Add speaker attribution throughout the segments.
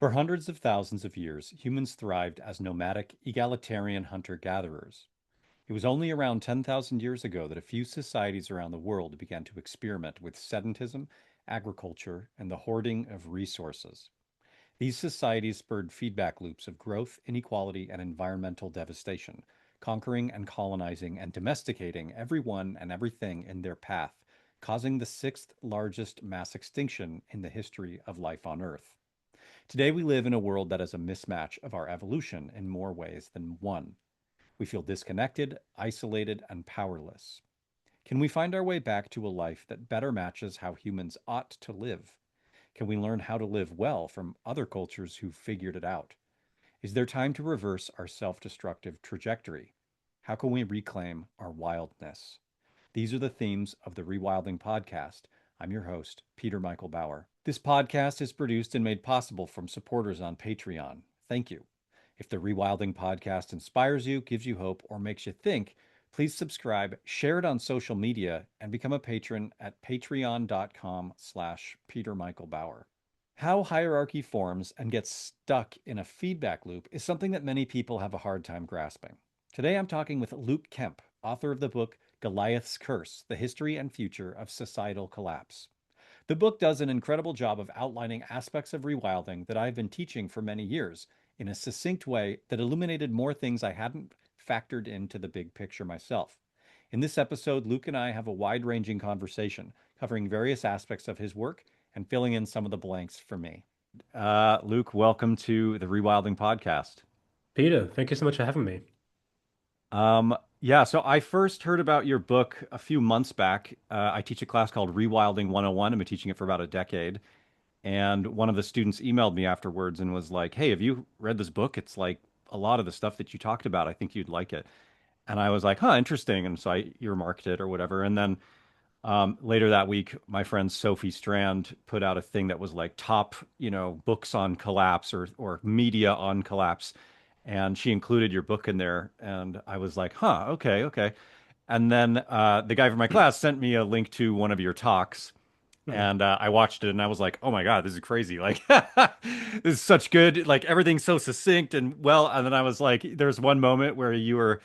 Speaker 1: For hundreds of thousands of years, humans thrived as nomadic, egalitarian hunter-gatherers. It was only around 10,000 years ago that a few societies around the world began to experiment with sedentism, agriculture, and the hoarding of resources. These societies spurred feedback loops of growth, inequality, and environmental devastation, conquering and colonizing and domesticating everyone and everything in their path, causing the sixth largest mass extinction in the history of life on Earth. Today, we live in a world that is a mismatch of our evolution in more ways than one. We feel disconnected, isolated, and powerless. Can we find our way back to a life that better matches how humans ought to live? Can we learn how to live well from other cultures who've figured it out? Is there time to reverse our self destructive trajectory? How can we reclaim our wildness? These are the themes of the Rewilding podcast. I'm your host, Peter Michael Bauer. This podcast is produced and made possible from supporters on Patreon. Thank you. If the Rewilding podcast inspires you, gives you hope, or makes you think, please subscribe, share it on social media, and become a patron at patreon.com/Peter Michael Bauer. How hierarchy forms and gets stuck in a feedback loop is something that many people have a hard time grasping. Today I'm talking with Luke Kemp, author of the book Goliath's Curse: The History and Future of Societal Collapse. The book does an incredible job of outlining aspects of rewilding that I've been teaching for many years in a succinct way that illuminated more things I hadn't factored into the big picture myself. In this episode, Luke and I have a wide-ranging conversation covering various aspects of his work and filling in some of the blanks for me. Luke, welcome to the Rewilding podcast.
Speaker 2: Peter, thank you so much for having me.
Speaker 1: Yeah, so I first heard about your book a few months back. I teach a class called Rewilding 101. I've been teaching it for about a decade. And one of the students emailed me afterwards and was like, "Hey, have you read this book? It's like a lot of the stuff that you talked about. I think you'd like it." And I was like, "Huh, interesting." And so I earmarked it or whatever. And then later that week, my friend Sophie Strand put out a thing that was like top, books on collapse or media on collapse. And she included your book in there. And I was like, huh, okay, okay. And then the guy from my class sent me a link to one of your talks.
Speaker 2: Hmm.
Speaker 1: And I watched it and I was like, oh my God, this is crazy. Like, this is such good, like everything's so succinct and well. And then I was like, there's one moment where you were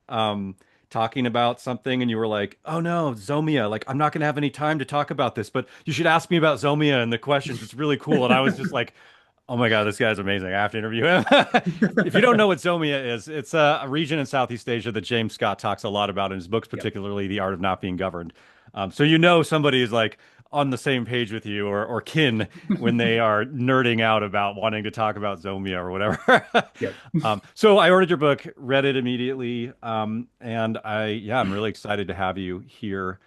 Speaker 1: um, talking about something and you were like, oh no, Zomia, like, I'm not going to have any time to talk about this, but you should ask me about Zomia and the questions. It's really cool. And I was just like, oh my God, this guy's amazing. I have to interview him. If you don't know what Zomia is, it's a region in Southeast Asia that James Scott talks a lot about in his books,
Speaker 2: Yep.
Speaker 1: particularly The Art of Not Being Governed. So you know somebody is like on the same page with you or kin when they are nerding out about wanting to talk about Zomia or whatever.
Speaker 2: Yep.
Speaker 1: So I ordered your book, read it immediately, and I'm really excited to have you here.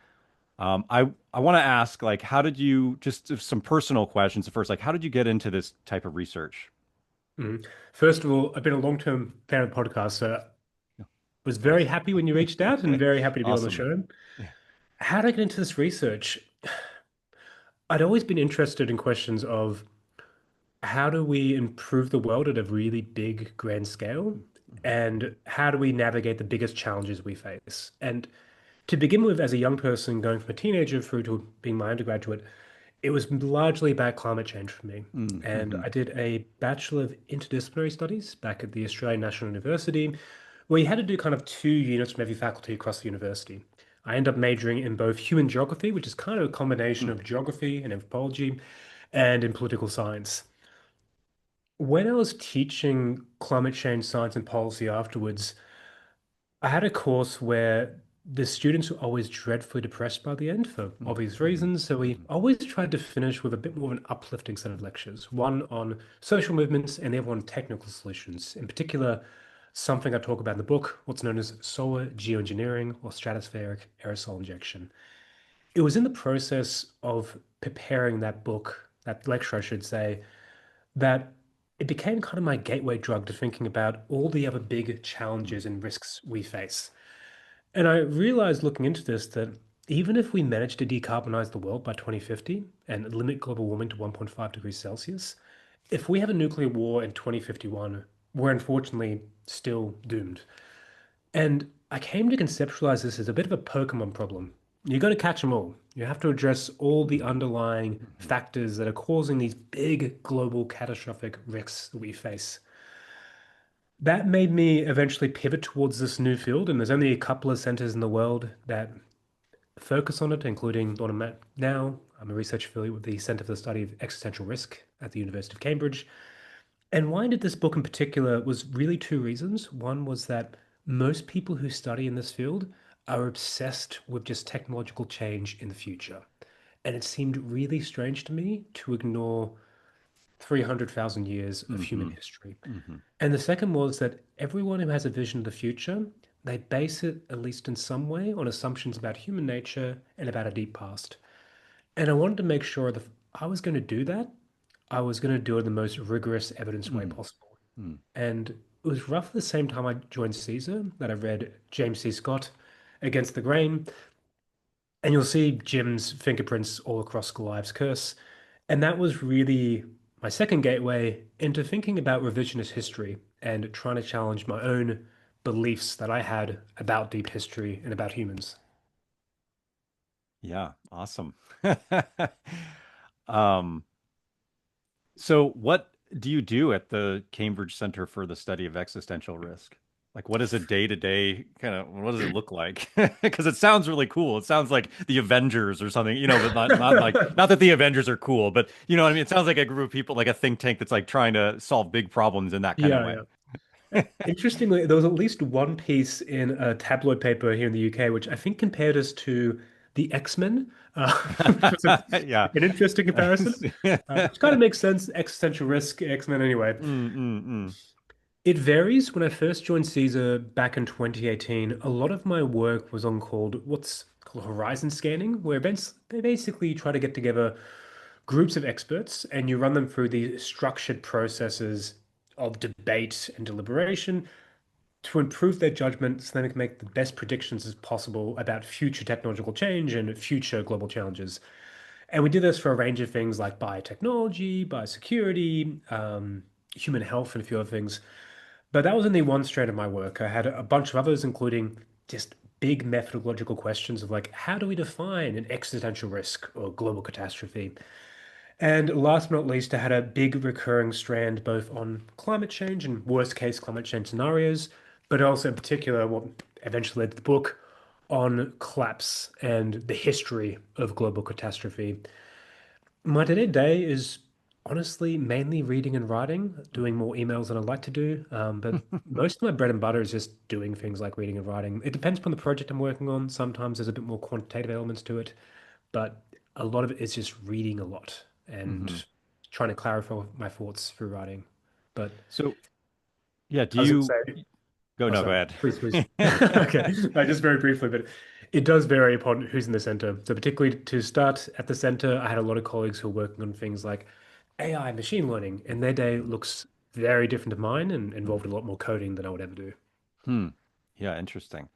Speaker 1: I want to ask, like, how did you, just some personal questions at first, like, how did you get into this type of research?
Speaker 2: Mhm. First of all, I've been a long-term fan of the podcast, so was very
Speaker 1: Nice.
Speaker 2: happy when you reached out and very happy to be on the
Speaker 1: Awesome.
Speaker 2: show.
Speaker 1: Yeah.
Speaker 2: How did I get into this research? I'd always been interested in questions of how do we improve the world at a really big, grand scale? And how do we navigate the biggest challenges we face? And to begin with, as a young person going from a teenager through to being my undergraduate, it was largely about climate change for me. And
Speaker 1: Mm-hmm.
Speaker 2: I did a Bachelor of Interdisciplinary Studies back at the Australian National University, where you had to do kind of 2 units from every faculty across the university. I ended up majoring in both human geography, which is kind of a combination of geography and anthropology, and in political science. When I was teaching climate change science and policy afterwards, I had a course where the students were always dreadfully depressed by the end for obvious
Speaker 1: Mm-hmm.
Speaker 2: reasons. So we always tried to finish with a bit more of an uplifting set of lectures, one on social movements and the other on technical solutions. In particular, something I talk about in the book, what's known as solar geoengineering or stratospheric aerosol injection. It was in the process of preparing that book, that lecture, I should say, that it became kind of my gateway drug to thinking about all the other big challenges and risks we face. And I realized looking into this that even if we manage to decarbonize the world by 2050 and limit global warming to 1.5 degrees Celsius, if we have a nuclear war in 2051, we're unfortunately still doomed. And I came to conceptualize this as a bit of a Pokemon problem. You got to catch them all. You have to address all the underlying
Speaker 1: Mhm.
Speaker 2: factors that are causing these big global catastrophic risks that we face. That made me eventually pivot towards this new field, and there's only a couple of centers in the world that focus on it, including the one I'm at now. I'm a research affiliate with the Center for the Study of Existential Risk at the University of Cambridge. And why I did this book in particular was really two reasons. One was that most people who study in this field are obsessed with just technological change in the future. And it seemed really strange to me to ignore 300,000 years of human
Speaker 1: Mhm.
Speaker 2: history.
Speaker 1: Mhm.
Speaker 2: And the second was that everyone who has a vision of the future, they base it, at least in some way, on assumptions about human nature and about a deep past. And I wanted to make sure that if I was going to do that, I was going to do it in the most rigorous evidence way
Speaker 1: Mhm.
Speaker 2: possible.
Speaker 1: Mhm.
Speaker 2: And it was roughly the same time I joined Caesar that I read James C. Scott Against the Grain. And you'll see Jim's fingerprints all across Goliath's curse. And that was really my second gateway into thinking about revisionist history and trying to challenge my own beliefs that I had about deep history and about humans.
Speaker 1: Yeah, awesome. Um, so what do you do at the Cambridge Center for the Study of Existential Risk? Like, what is a day-to-day kind of, what does it look like? Because it sounds really cool. It sounds like the Avengers or something, but not like not that the Avengers are cool, but you know what I mean? It sounds like a group of people, like a think tank that's like trying to solve big problems in that kind of
Speaker 2: Yeah,
Speaker 1: way.
Speaker 2: yeah. Interestingly, there was at least one piece in a tabloid paper here in the UK, which I think compared us to the X-Men, which was
Speaker 1: Yeah.
Speaker 2: an interesting comparison, which kind of makes sense. Existential risk, X-Men anyway.
Speaker 1: Mm.
Speaker 2: It varies. When I first joined Caesar back in 2018, a lot of my work was on called what's called horizon scanning, where they basically try to get together groups of experts and you run them through the structured processes of debate and deliberation to improve their judgment so they can make the best predictions as possible about future technological change and future global challenges. And we did this for a range of things like biotechnology, biosecurity, human health, and a few other things. But that was only one strand of my work. I had a bunch of others, including just big methodological questions of like, how do we define an existential risk or global catastrophe? And last but not least, I had a big recurring strand both on climate change and worst case climate change scenarios, but also in particular what eventually led to the book on collapse and the history of global catastrophe. My day-to-day is honestly mainly reading and writing, doing more emails than I'd like to do. But most of my bread and butter is just doing things like reading and writing. It depends upon the project I'm working on. Sometimes there's a bit more quantitative elements to it, but a lot of it is just reading a lot and
Speaker 1: Hmm.
Speaker 2: trying to clarify my thoughts through writing. But
Speaker 1: So, yeah, do
Speaker 2: I was going to
Speaker 1: you
Speaker 2: say,
Speaker 1: go?
Speaker 2: oh,
Speaker 1: No, go
Speaker 2: sorry,
Speaker 1: ahead.
Speaker 2: please, please. Okay, just very briefly, but it does vary upon who's in the center. So, particularly to start at the center, I had a lot of colleagues who were working on things like AI, machine learning, and their day looks very different to mine and involved a lot more coding than I would ever do.
Speaker 1: Hmm. Yeah, interesting.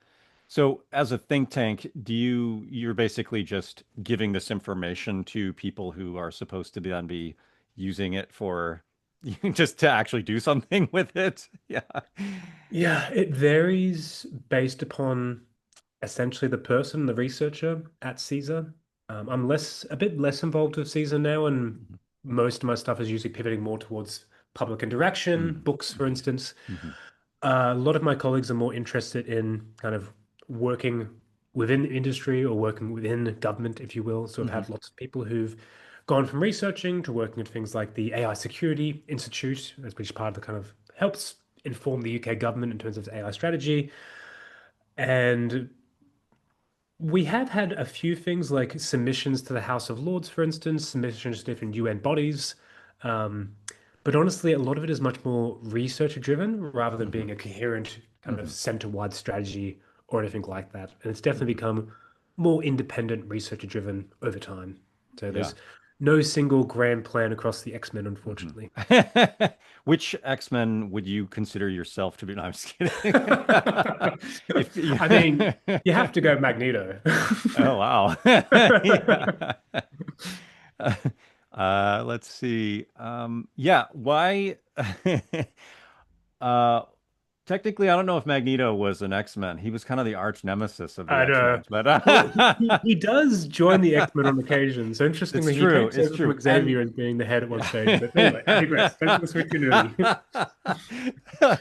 Speaker 1: So, as a think tank, you're basically just giving this information to people who are supposed to then be using it for just to actually do something with it? Yeah.
Speaker 2: Yeah, it varies based upon essentially the person, the researcher at Caesar. I'm a bit less involved with Caesar now, and
Speaker 1: Mhm.
Speaker 2: most of my stuff is usually pivoting more towards public interaction,
Speaker 1: Mhm.
Speaker 2: books, for
Speaker 1: Mhm.
Speaker 2: instance.
Speaker 1: Mhm.
Speaker 2: A lot of my colleagues are more interested in kind of working within industry or working within government, if you will. So I've
Speaker 1: Mhm.
Speaker 2: had lots of people who've gone from researching to working at things like the AI Security Institute, which is part of the kind of helps inform the UK government in terms of AI strategy. And we have had a few things like submissions to the House of Lords, for instance, submissions to different UN bodies. Um, but honestly, a lot of it is much more research driven rather than
Speaker 1: Mhm.
Speaker 2: being a coherent kind of
Speaker 1: Mhm.
Speaker 2: center-wide strategy or anything like that. And it's definitely
Speaker 1: Mhm.
Speaker 2: become more independent researcher driven over time. So
Speaker 1: Yeah.
Speaker 2: there's no single grand plan across the X-Men,
Speaker 1: Mhm.
Speaker 2: unfortunately.
Speaker 1: Which X-Men would you consider yourself to be? No, I'm just kidding. If you...
Speaker 2: I mean, you have to go Magneto.
Speaker 1: Oh wow. Yeah. Let's see. Yeah, why uh technically, I don't know if Magneto was an X-Men. He was kind of the arch nemesis of the
Speaker 2: I know.
Speaker 1: X-Men, but
Speaker 2: Well, he does join the X-Men on occasion. So
Speaker 1: it's
Speaker 2: interestingly, he
Speaker 1: true.
Speaker 2: takes
Speaker 1: It's
Speaker 2: over from
Speaker 1: true. And
Speaker 2: Xavier as being the head at one stage. But anyway, I digress. Don't
Speaker 1: yeah.
Speaker 2: get too nerdy.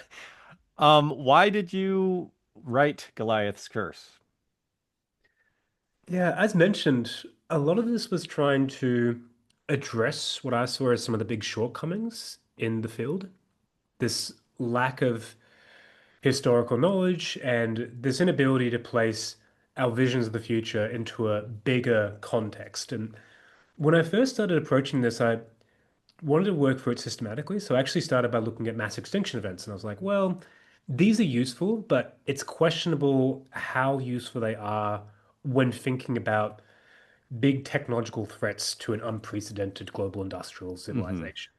Speaker 1: Why did you write Goliath's Curse?
Speaker 2: Yeah, as mentioned, a lot of this was trying to address what I saw as some of the big shortcomings in the field. This lack of historical knowledge and this inability to place our visions of the future into a bigger context. And when I first started approaching this, I wanted to work through it systematically. So I actually started by looking at mass extinction events. And I was like, well, these are useful, but it's questionable how useful they are when thinking about big technological threats to an unprecedented global industrial
Speaker 1: Hmm.
Speaker 2: civilization.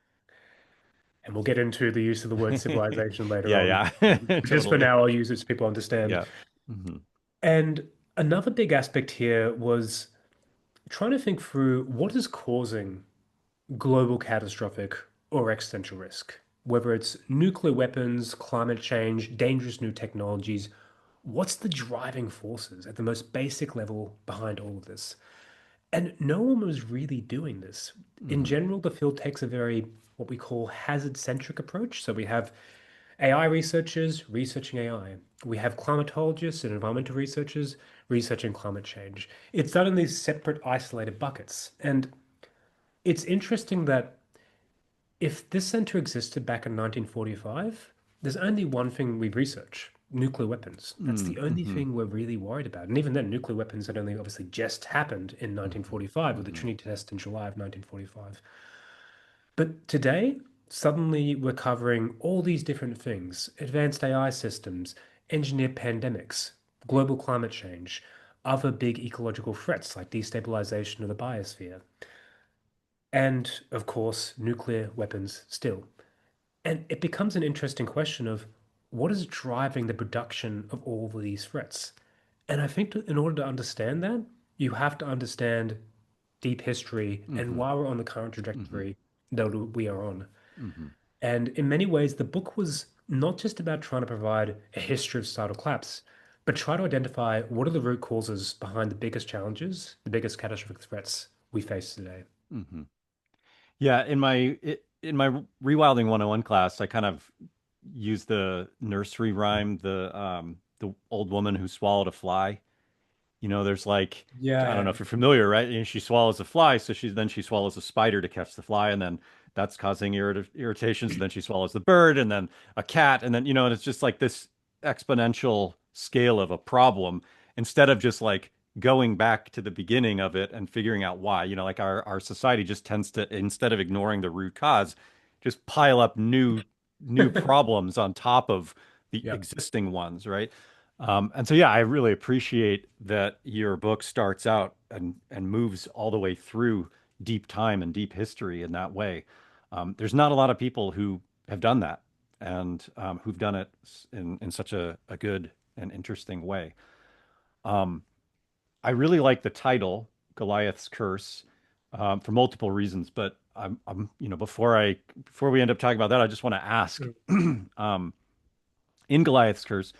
Speaker 2: And we'll get into the use of the word civilization later on.
Speaker 1: Yeah, yeah.
Speaker 2: Just for
Speaker 1: Totally.
Speaker 2: now, I'll use it so people understand.
Speaker 1: Yeah. Hmm.
Speaker 2: And another big aspect here was trying to think through what is causing global catastrophic or existential risk, whether it's nuclear weapons, climate change, dangerous new technologies. What's the driving forces at the most basic level behind all of this? And no one was really doing this. In
Speaker 1: Hmm.
Speaker 2: general, the field takes a very what we call hazard-centric approach. So we have AI researchers researching AI. We have climatologists and environmental researchers researching climate change. It's done in these separate, isolated buckets. And it's interesting that if this center existed back in 1945, there's only one thing we research, nuclear weapons. That's the only
Speaker 1: Mm-hmm.
Speaker 2: thing we're really worried about. And even then, nuclear weapons had only obviously just happened in
Speaker 1: Hmm.
Speaker 2: 1945 with the
Speaker 1: Hmm.
Speaker 2: Trinity test in July of 1945. But today, suddenly we're covering all these different things, advanced AI systems, engineered pandemics, global climate change, other big ecological threats like destabilization of the biosphere, and of course, nuclear weapons still. And it becomes an interesting question of what is driving the production of all of these threats? And I think that in order to understand that, you have to understand deep history and
Speaker 1: Hmm.
Speaker 2: why we're on the current
Speaker 1: Hmm.
Speaker 2: trajectory that we are on.
Speaker 1: Hmm.
Speaker 2: And in many ways, the book was not just about trying to provide a history of societal collapse, but try to identify what are the root causes behind the biggest challenges, the biggest catastrophic threats we face today.
Speaker 1: Hmm. Yeah, in my rewilding 101 class, I kind of used the nursery rhyme, the old woman who swallowed a fly. There's like, I don't know
Speaker 2: Yeah.
Speaker 1: if you're familiar, right? She swallows a fly, so she swallows a spider to catch the fly, and then that's causing irritation. So then she swallows the bird, and then a cat, and then and it's just like this exponential scale of a problem instead of just like going back to the beginning of it and figuring out why. Like our society just tends to, instead of ignoring the root cause, just pile up new problems on top of the
Speaker 2: Yeah.
Speaker 1: existing ones, right? And so, yeah, I really appreciate that your book starts out and moves all the way through deep time and deep history in that way. There's not a lot of people who have done that and who've done it in such a good and interesting way. Um, I really like the title, Goliath's Curse, for multiple reasons. But before we end up talking about that, I just want to ask,
Speaker 2: Mm,
Speaker 1: um, in Goliath's Curse,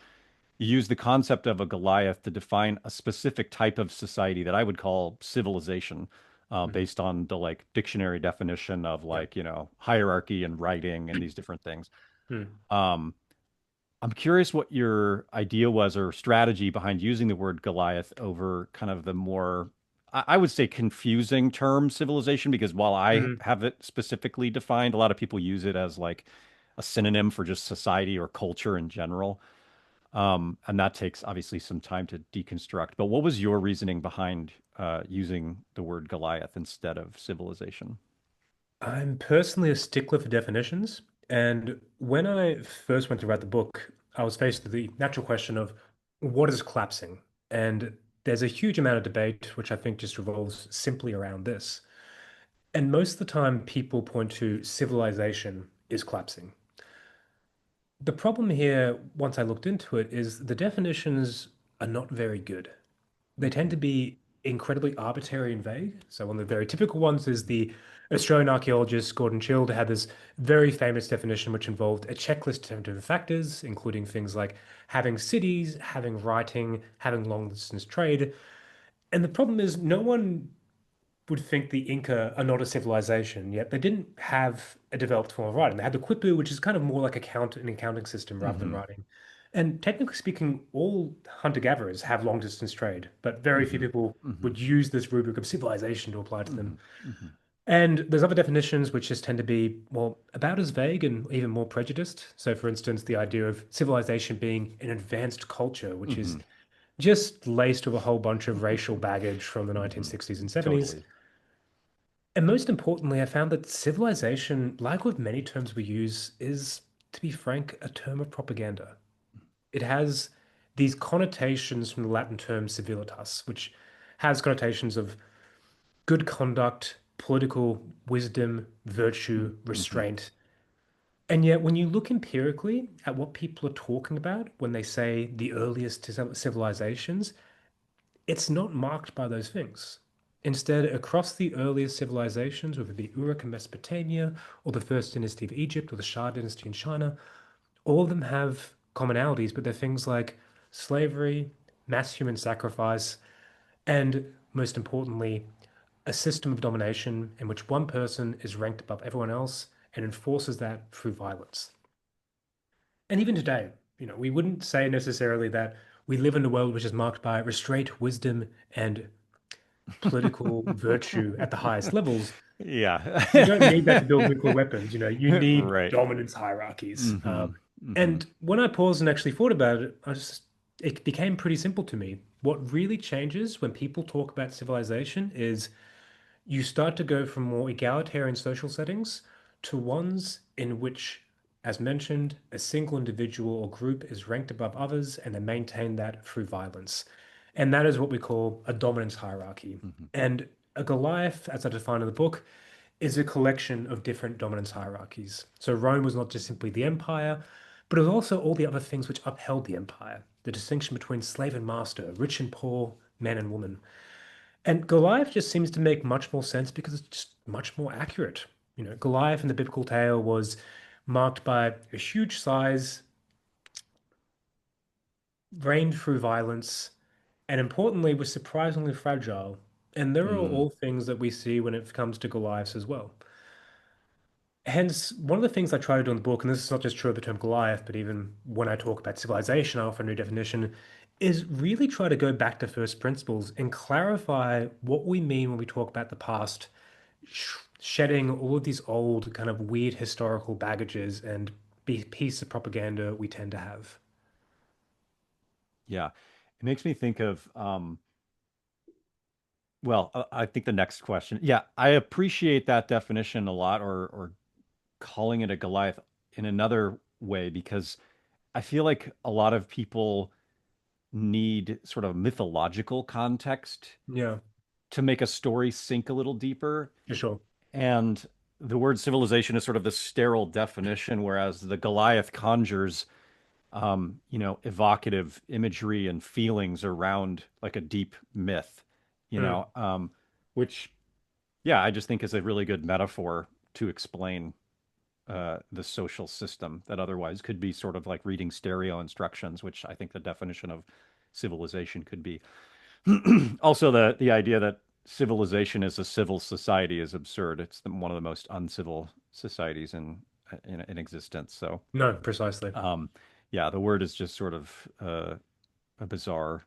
Speaker 1: you use the concept of a Goliath to define a specific type of society that I would call civilization,
Speaker 2: mm,
Speaker 1: based on the like dictionary definition of
Speaker 2: yeah.
Speaker 1: like, hierarchy and writing and these different things.
Speaker 2: Mm,
Speaker 1: Um, I'm curious what your idea was or strategy behind using the word Goliath over kind of the more, I would say, confusing term civilization, because while I
Speaker 2: mm.
Speaker 1: have it specifically defined, a lot of people use it as like a synonym for just society or culture in general. And that takes obviously some time to deconstruct. But what was your reasoning behind using the word Goliath instead of civilization?
Speaker 2: I'm personally a stickler for definitions. And when I first went to write the book, I was faced with the natural question of what is collapsing? And there's a huge amount of debate, which I think just revolves simply around this. And most of the time, people point to civilization is collapsing. The problem here, once I looked into it, is the definitions are not very good. They tend
Speaker 1: Hmm.
Speaker 2: to be incredibly arbitrary and vague. So one of the very typical ones is the Australian archaeologist Gordon Childe had this very famous definition which involved a checklist of different factors, including things like having cities, having writing, having long distance trade. And the problem is no one would think the Inca are not a civilization, yet they didn't have a developed form of writing. They had the quipu, which is kind of more like an accounting system rather than
Speaker 1: Hmm.
Speaker 2: writing. And technically speaking, all hunter-gatherers have long distance trade, but very few
Speaker 1: Hmm.
Speaker 2: people
Speaker 1: Hmm.
Speaker 2: would use this rubric of civilization to apply to them.
Speaker 1: Hmm. Hmm.
Speaker 2: And there's other definitions which just tend to be, well, about as vague and even more prejudiced. So, for instance, the idea of civilization being an advanced culture, which is
Speaker 1: Hmm.
Speaker 2: just laced with a whole bunch of racial baggage from the
Speaker 1: Hmm.
Speaker 2: 1960s and 70s.
Speaker 1: Totally.
Speaker 2: And most importantly, I found that civilization, like with many terms we use, is, to be frank, a term of propaganda. It has these connotations from the Latin term civilitas, which has connotations of good conduct, political wisdom, virtue,
Speaker 1: Hmm.
Speaker 2: restraint. And yet, when you look empirically at what people are talking about when they say the earliest civilizations, it's not marked by those things. Instead, across the earliest civilizations, whether it be Uruk in Mesopotamia, or the first dynasty of Egypt, or the Shah dynasty in China, all of them have commonalities, but they're things like slavery, mass human sacrifice, and most importantly, a system of domination in which one person is ranked above everyone else and enforces that through violence. And even today, we wouldn't say necessarily that we live in a world which is marked by restraint, wisdom, and political virtue at the highest levels.
Speaker 1: Yeah.
Speaker 2: You don't need that to build nuclear weapons. You need
Speaker 1: Right.
Speaker 2: dominance hierarchies.
Speaker 1: Hmm. Hmm.
Speaker 2: And when I paused and actually thought about it, it became pretty simple to me. What really changes when people talk about civilization is you start to go from more egalitarian social settings to ones in which, as mentioned, a single individual or group is ranked above others and they maintain that through violence. And that is what we call a dominance hierarchy.
Speaker 1: Hmm.
Speaker 2: And a Goliath, as I define in the book, is a collection of different dominance hierarchies. So Rome was not just simply the empire, but it was also all the other things which upheld the empire. The distinction between slave and master, rich and poor, man and woman. And Goliath just seems to make much more sense because it's just much more accurate. Goliath in the biblical tale was marked by a huge size, reigned through violence, and importantly, was surprisingly fragile. And there are
Speaker 1: Mm.
Speaker 2: all things that we see when it comes to Goliaths as well. Hence, one of the things I try to do in the book, and this is not just true of the term Goliath, but even when I talk about civilization, I offer a new definition, is really try to go back to first principles and clarify what we mean when we talk about the past, shedding all of these old kind of weird historical baggages and be piece of propaganda we tend to have.
Speaker 1: Yeah. It makes me think of well, I think the next question. Yeah, I appreciate that definition a lot, or calling it a Goliath in another way, because I feel like a lot of people need sort of mythological context
Speaker 2: Yeah,
Speaker 1: to make a story sink a little deeper.
Speaker 2: for sure.
Speaker 1: And the word civilization is sort of the sterile definition, whereas the Goliath conjures, evocative imagery and feelings around like a deep myth, you
Speaker 2: Mm.
Speaker 1: know, which, yeah, I just think is a really good metaphor to explain the social system that otherwise could be sort of like reading stereo instructions, which I think the definition of civilization could be. Also, the idea that civilization is a civil society is absurd. It's one of the most uncivil societies in existence. So,
Speaker 2: No, precisely.
Speaker 1: um, yeah, the word is just sort of a bizarre.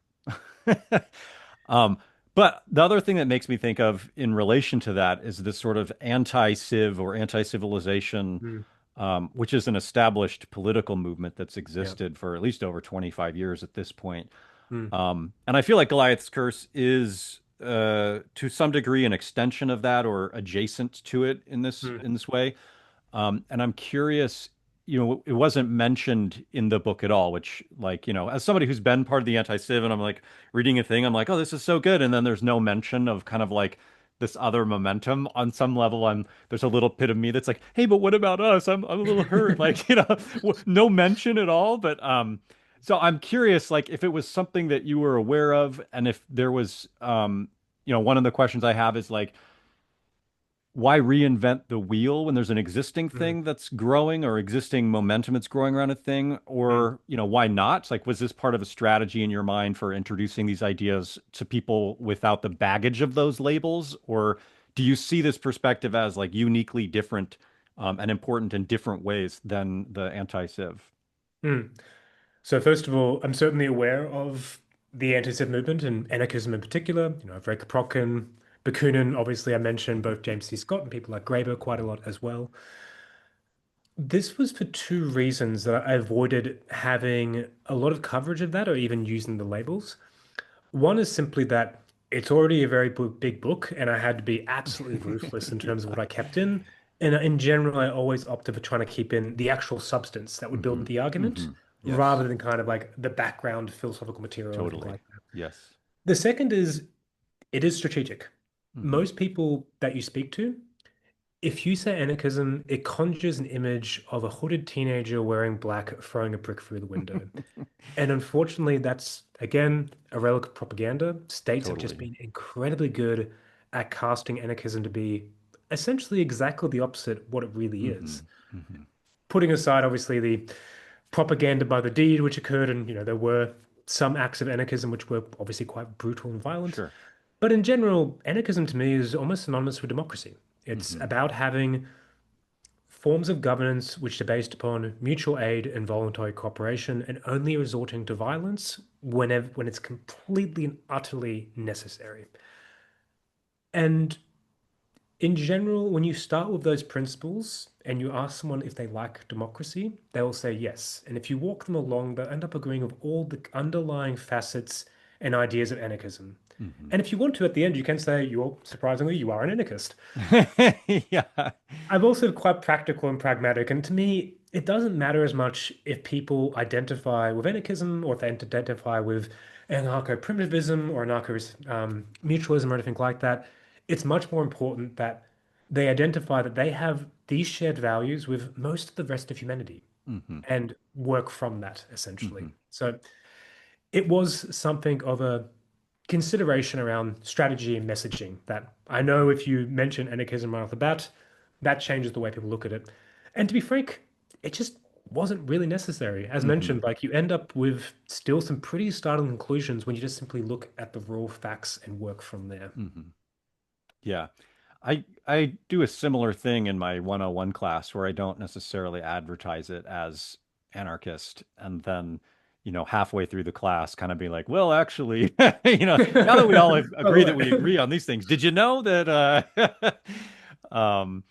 Speaker 1: Um, but the other thing that makes me think of in relation to that is this sort of anti-civ or anti-civilization,
Speaker 2: Mm.
Speaker 1: which is an established political movement that's
Speaker 2: Yeah.
Speaker 1: existed for at least over 25 years at this point.
Speaker 2: Mm.
Speaker 1: And I feel like Goliath's Curse is to some degree an extension of that or adjacent to it in this
Speaker 2: Mm.
Speaker 1: in this way. And I'm curious, it wasn't mentioned in the book at all, which, like, as somebody who's been part of the anti-civ and I'm like reading a thing, I'm like, oh, this is so good. And then there's no mention of kind of like this other momentum on some level. There's a little bit of me that's like, hey, but what about us? I'm a little hurt. Like, no mention at all. But so I'm curious, like, if it was something that you were aware of and if there was, one of the questions I have is like, why reinvent the wheel when there's an existing
Speaker 2: Mm,
Speaker 1: thing that's growing or existing momentum that's growing around a thing?
Speaker 2: mm,
Speaker 1: Or, why not? Like, was this part of a strategy in your mind for introducing these ideas to people without the baggage of those labels? Or do you see this perspective as like uniquely different, and important in different ways than the anti-civ?
Speaker 2: mm. So first of all, I'm certainly aware of the anti-Civ movement and anarchism in particular. I've read Kropotkin, Bakunin. Obviously, I mentioned both James C. Scott and people like Graeber quite a lot as well. This was for two reasons that I avoided having a lot of coverage of that or even using the labels. One is simply that it's already a very big book, and I had to be absolutely ruthless in terms of what I kept in. And in general, I always opted for trying to keep in the actual substance that would build
Speaker 1: Hmm.
Speaker 2: the argument
Speaker 1: Hmm. Yes,
Speaker 2: rather than kind of like the background philosophical material or anything
Speaker 1: totally.
Speaker 2: like that.
Speaker 1: Yes.
Speaker 2: The second is it is strategic.
Speaker 1: Hmm.
Speaker 2: Most people that you speak to, if you say anarchism, it conjures an image of a hooded teenager wearing black throwing a brick through the window. And unfortunately, that's again a relic of propaganda. States have just
Speaker 1: Totally.
Speaker 2: been incredibly good at casting anarchism to be essentially exactly the opposite of what it really
Speaker 1: Hmm.
Speaker 2: is.
Speaker 1: Hmm.
Speaker 2: Putting aside, obviously, the propaganda by the deed which occurred, and there were some acts of anarchism which were obviously quite brutal and violent.
Speaker 1: Sure.
Speaker 2: But in general, anarchism to me is almost synonymous with democracy. It's
Speaker 1: Hmm.
Speaker 2: about having forms of governance which are based upon mutual aid and voluntary cooperation and only resorting to violence when it's completely and utterly necessary. And in general, when you start with those principles and you ask someone if they like democracy, they will say yes. And if you walk them along, they'll end up agreeing with all the underlying facets and ideas of anarchism.
Speaker 1: Hmm.
Speaker 2: And if you want to, at the end, you can say surprisingly, you are an anarchist.
Speaker 1: Yeah.
Speaker 2: I'm also quite practical and pragmatic, and to me, it doesn't matter as much if people identify with anarchism or if they identify with anarcho-primitivism or anarcho mutualism or anything like that. It's much more important that they identify that they have these shared values with most of the rest of humanity
Speaker 1: Hmm.
Speaker 2: and work from that
Speaker 1: Hmm.
Speaker 2: essentially. So it was something of a consideration around strategy and messaging that I know if you mention anarchism right off the bat, that changes the way people look at it. And to be frank, it just wasn't really necessary. As
Speaker 1: Hmm.
Speaker 2: mentioned, like you end up with still some pretty startling conclusions when you just simply look at the raw facts and work from there.
Speaker 1: Hmm. Yeah. I do a similar thing in my 101 class where I don't necessarily advertise it as anarchist and then, halfway through the class kind of be like, well, actually, now that we all
Speaker 2: By the
Speaker 1: agree that we
Speaker 2: way.
Speaker 1: agree on these things, did you know that um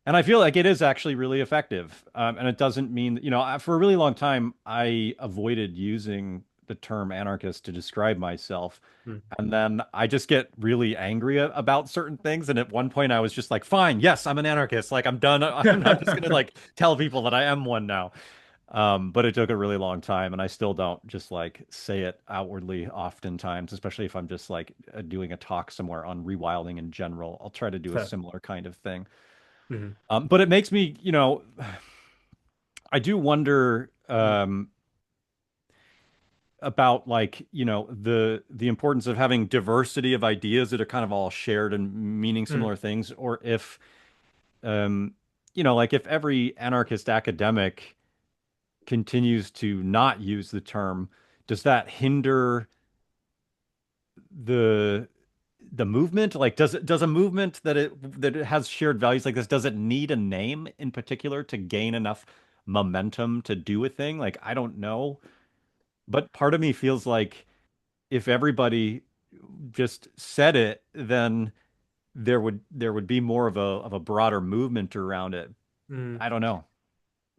Speaker 1: and I feel like it is actually really effective. And it doesn't mean, for a really long time, I avoided using the term anarchist to describe myself.
Speaker 2: Hmm.
Speaker 1: And then I just get really angry about certain things. And at one point, I was just like, fine, yes, I'm an anarchist. Like, I'm done. I'm not just going to like tell people that I am one now. But it took a really long time. And I still don't just like say it outwardly oftentimes, especially if I'm just like doing a talk somewhere on rewilding in general. I'll try to do a
Speaker 2: Fair.
Speaker 1: similar kind of thing.
Speaker 2: Mhm.
Speaker 1: But it makes me, I do wonder
Speaker 2: Mhm.
Speaker 1: about like, the importance of having diversity of ideas that are kind of all shared and meaning
Speaker 2: Mhm.
Speaker 1: similar things, or if um, like if every anarchist academic continues to not use the term, does that hinder the movement? Like, does a movement that it has shared values like this, does it need a name in particular to gain enough momentum to do a thing? Like, I don't know. But part of me feels like if everybody just said it, then there would be more of a broader movement around it.
Speaker 2: Mhm.
Speaker 1: I don't know.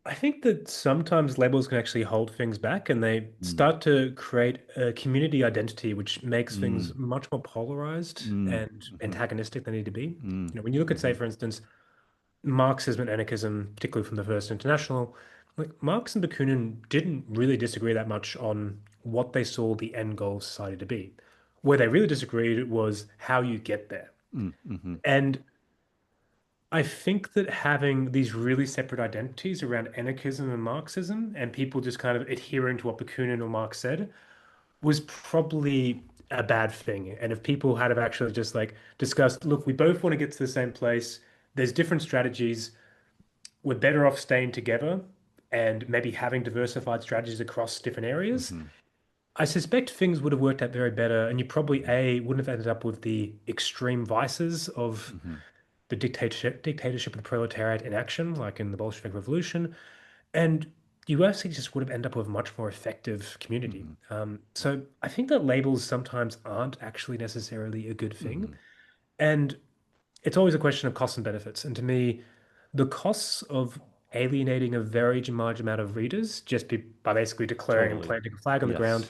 Speaker 2: I think that sometimes labels can actually hold things back and they
Speaker 1: Mm,
Speaker 2: start to create a community identity, which makes
Speaker 1: mm,
Speaker 2: things much more polarized
Speaker 1: mm,
Speaker 2: and
Speaker 1: mhm,
Speaker 2: antagonistic than they need to be.
Speaker 1: mm,
Speaker 2: When you look at, say,
Speaker 1: mhm,
Speaker 2: for instance, Marxism and anarchism, particularly from the First International, like Marx and Bakunin didn't really disagree that much on what they saw the end goal of society to be. Where they really disagreed was how you get there.
Speaker 1: mm, mhm,
Speaker 2: And I think that having these really separate identities around anarchism and Marxism and people just kind of adhering to what Bakunin or Marx said was probably a bad thing. And if people had have actually just like discussed, look, we both want to get to the same place. There's different strategies. We're better off staying together and maybe having diversified strategies across different areas.
Speaker 1: Hmm.
Speaker 2: I suspect things would have worked out very better, and you probably A wouldn't have ended up with the extreme vices of
Speaker 1: Hmm.
Speaker 2: the dictatorship of the proletariat in action, like in the Bolshevik Revolution, and you actually just would have ended up with a much more effective community.
Speaker 1: Hmm.
Speaker 2: So I think that labels sometimes aren't actually necessarily a good thing,
Speaker 1: Hmm.
Speaker 2: and it's always a question of costs and benefits. And to me, the costs of alienating a very large amount of readers by basically declaring and
Speaker 1: Totally.
Speaker 2: planting a flag on the ground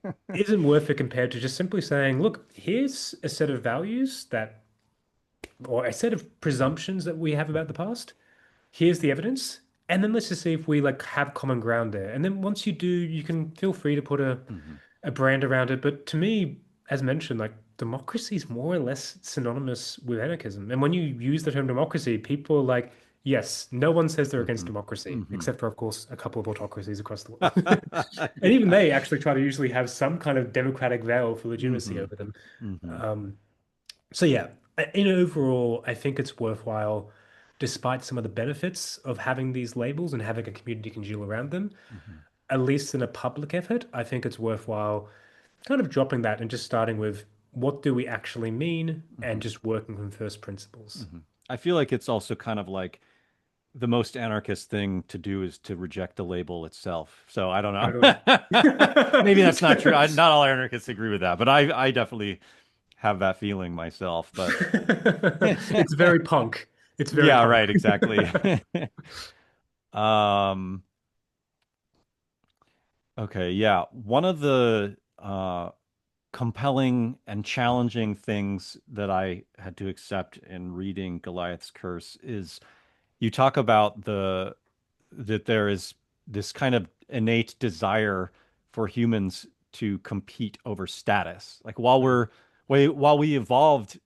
Speaker 1: Yes.
Speaker 2: isn't worth it compared to just simply saying, look, here's a set of values that, or a set of presumptions that we have about the past. Here's the evidence. And then let's just see if we like have common ground there. And then once you do, you can feel free to put
Speaker 1: Hmm.
Speaker 2: a brand around it. But to me, as mentioned, like democracy is more or less synonymous with anarchism. And when you use the term democracy, people are like, yes, no one says they're against
Speaker 1: Hmm.
Speaker 2: democracy,
Speaker 1: Hmm.
Speaker 2: except for, of course, a couple of autocracies across the world. And even
Speaker 1: Yeah.
Speaker 2: they actually try to usually have some kind of democratic veil for legitimacy
Speaker 1: Hmm.
Speaker 2: over them.
Speaker 1: Hmm.
Speaker 2: Um, so yeah, in overall, I think it's worthwhile, despite some of the benefits of having these labels and having a community congeal around them,
Speaker 1: Hmm.
Speaker 2: at least in a public effort, I think it's worthwhile kind of dropping that and just starting with what do we actually mean and
Speaker 1: Hmm.
Speaker 2: just working from first principles.
Speaker 1: Hmm. I feel like it's also kind of like the most anarchist thing to do is to reject the label itself. So I don't
Speaker 2: Totally.
Speaker 1: know. Maybe that's not true. Not all anarchists agree with that, but I definitely have that feeling myself. But
Speaker 2: It's very punk. It's very
Speaker 1: yeah,
Speaker 2: punk.
Speaker 1: right, exactly. Um, okay, yeah. One of the compelling and challenging things that I had to accept in reading Goliath's Curse is you talk about that there is this kind of innate desire for humans to compete over status. Like while we evolved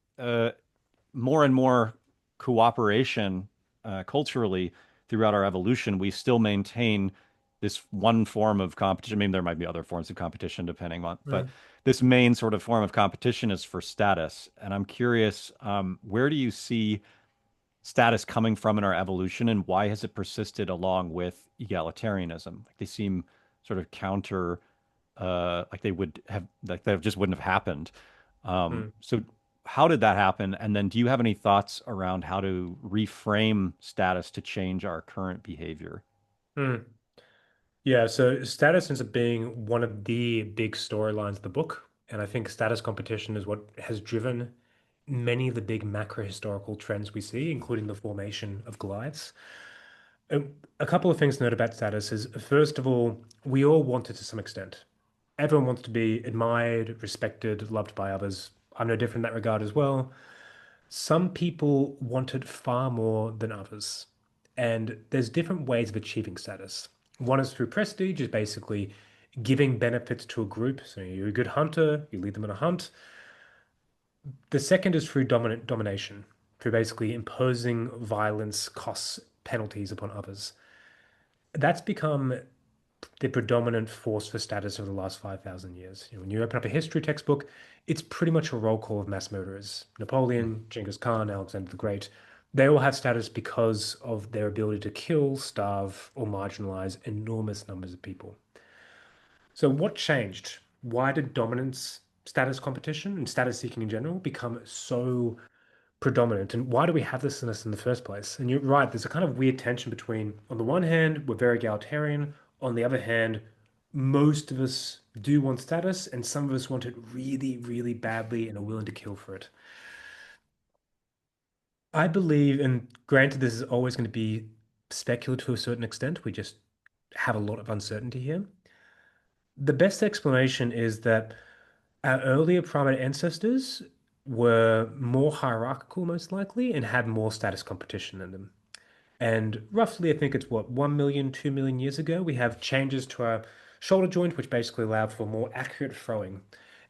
Speaker 1: more and more cooperation culturally throughout our evolution, we still maintain this one form of competition. Maybe there might be other forms of competition depending on, but
Speaker 2: Mm.
Speaker 1: this main sort of form of competition is for status. And I'm curious, where do you see status coming from in our evolution, and why has it persisted along with egalitarianism? Like they seem sort of counter, like they would have, like that just wouldn't have happened.
Speaker 2: Mm.
Speaker 1: So how did that happen? And then do you have any thoughts around how to reframe status to change our current behavior?
Speaker 2: Mm. Yeah, so status ends up being one of the big storylines of the book. And I think status competition is what has driven many of the big macro historical trends we see, including the formation of Goliaths. A couple of things to note about status is, first of all, we all want it to some extent. Everyone wants to be admired, respected, loved by others. I'm no different in that regard as well. Some people want it far more than others. And there's different ways of achieving status. One is through prestige, is basically giving benefits to a group. So you're a good hunter, you lead them on a hunt. The second is through domination, through basically imposing violence, costs, penalties upon others. That's become the predominant force for status over the last 5,000 years. When you open up a history textbook, it's pretty much a roll call of mass murderers.
Speaker 1: Mhm.
Speaker 2: Napoleon, Genghis Khan, Alexander the Great, they all have status because of their ability to kill, starve, or marginalize enormous numbers of people. So what changed? Why did dominance, status competition, and status seeking in general become so predominant? And why do we have this in us in the first place? And you're right, there's a kind of weird tension between, on the one hand, we're very egalitarian. On the other hand, most of us do want status, and some of us want it really, really badly and are willing to kill for it. I believe, and granted, this is always going to be speculative to a certain extent, we just have a lot of uncertainty here. The best explanation is that our earlier primate ancestors were more hierarchical, most likely, and had more status competition in them. And roughly, I think it's what, 1 million, 2 million years ago, we have changes to our shoulder joint, which basically allowed for more accurate throwing.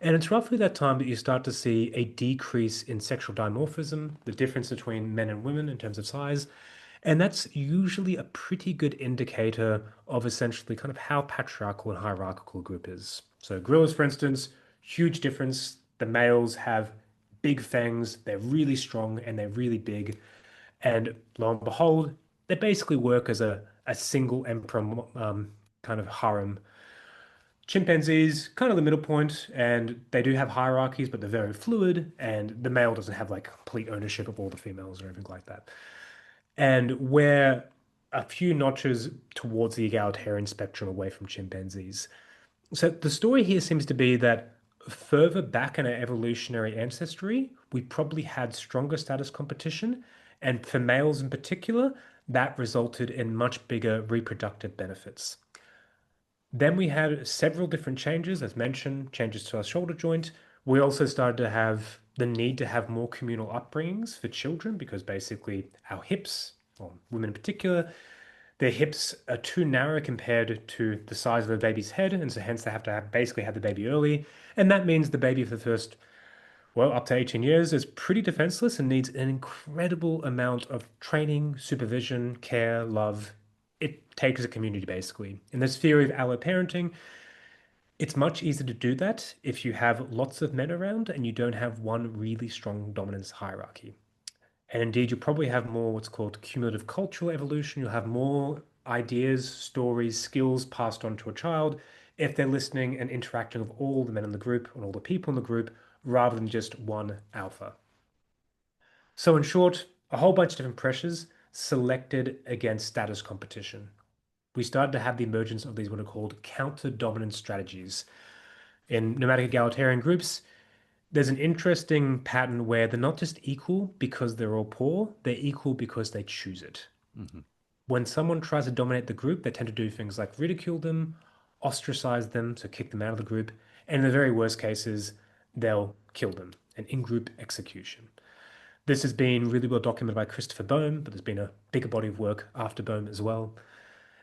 Speaker 2: And it's roughly that time that you start to see a decrease in sexual dimorphism, the difference between men and women in terms of size. And that's usually a pretty good indicator of essentially kind of how patriarchal and hierarchical a group is. So gorillas, for instance, Huge difference. The males have big fangs, they're really strong and they're really big. And lo and behold, they basically work as a single emperor kind of harem. Chimpanzees, kind of the middle point, and they do have hierarchies, but they're very fluid, and the male doesn't have like complete ownership of all the females or anything like that. And we're a few notches towards the egalitarian spectrum away from chimpanzees. So the story here seems to be that further back in our evolutionary ancestry, we probably had stronger status competition, and for males in particular, that resulted in much bigger reproductive benefits. Then we had several different changes, as mentioned, changes to our shoulder joint. We also started to have the need to have more communal upbringings for children because basically our hips, or women in particular, their hips are too narrow compared to the size of a baby's head, and so hence they have to basically have the baby early. And that means the baby for the first, well, up to 18 years is pretty defenseless and needs an incredible amount of training, supervision, care, love. It takes a community basically. In this theory of alloparenting, it's much easier to do that if you have lots of men around and you don't have one really strong dominance hierarchy. And indeed, you'll probably have more what's called cumulative cultural evolution. You'll have more ideas, stories, skills passed on to a child if they're listening and interacting with all the men in the group and all the people in the group rather than just one alpha. So, in short, a whole bunch of different pressures selected against status competition. We started to have the emergence of these what are called counter-dominant strategies. In nomadic egalitarian groups, there's an interesting pattern where they're not just equal because they're all poor, they're equal because they choose it.
Speaker 1: Hmm.
Speaker 2: When someone tries to dominate the group, they tend to do things like ridicule them, ostracize them, so kick them out of the group, and in the very worst cases, they'll kill them, an in-group execution. This has been really well documented by Christopher Boehm, but there's been a bigger body of work after Boehm as well.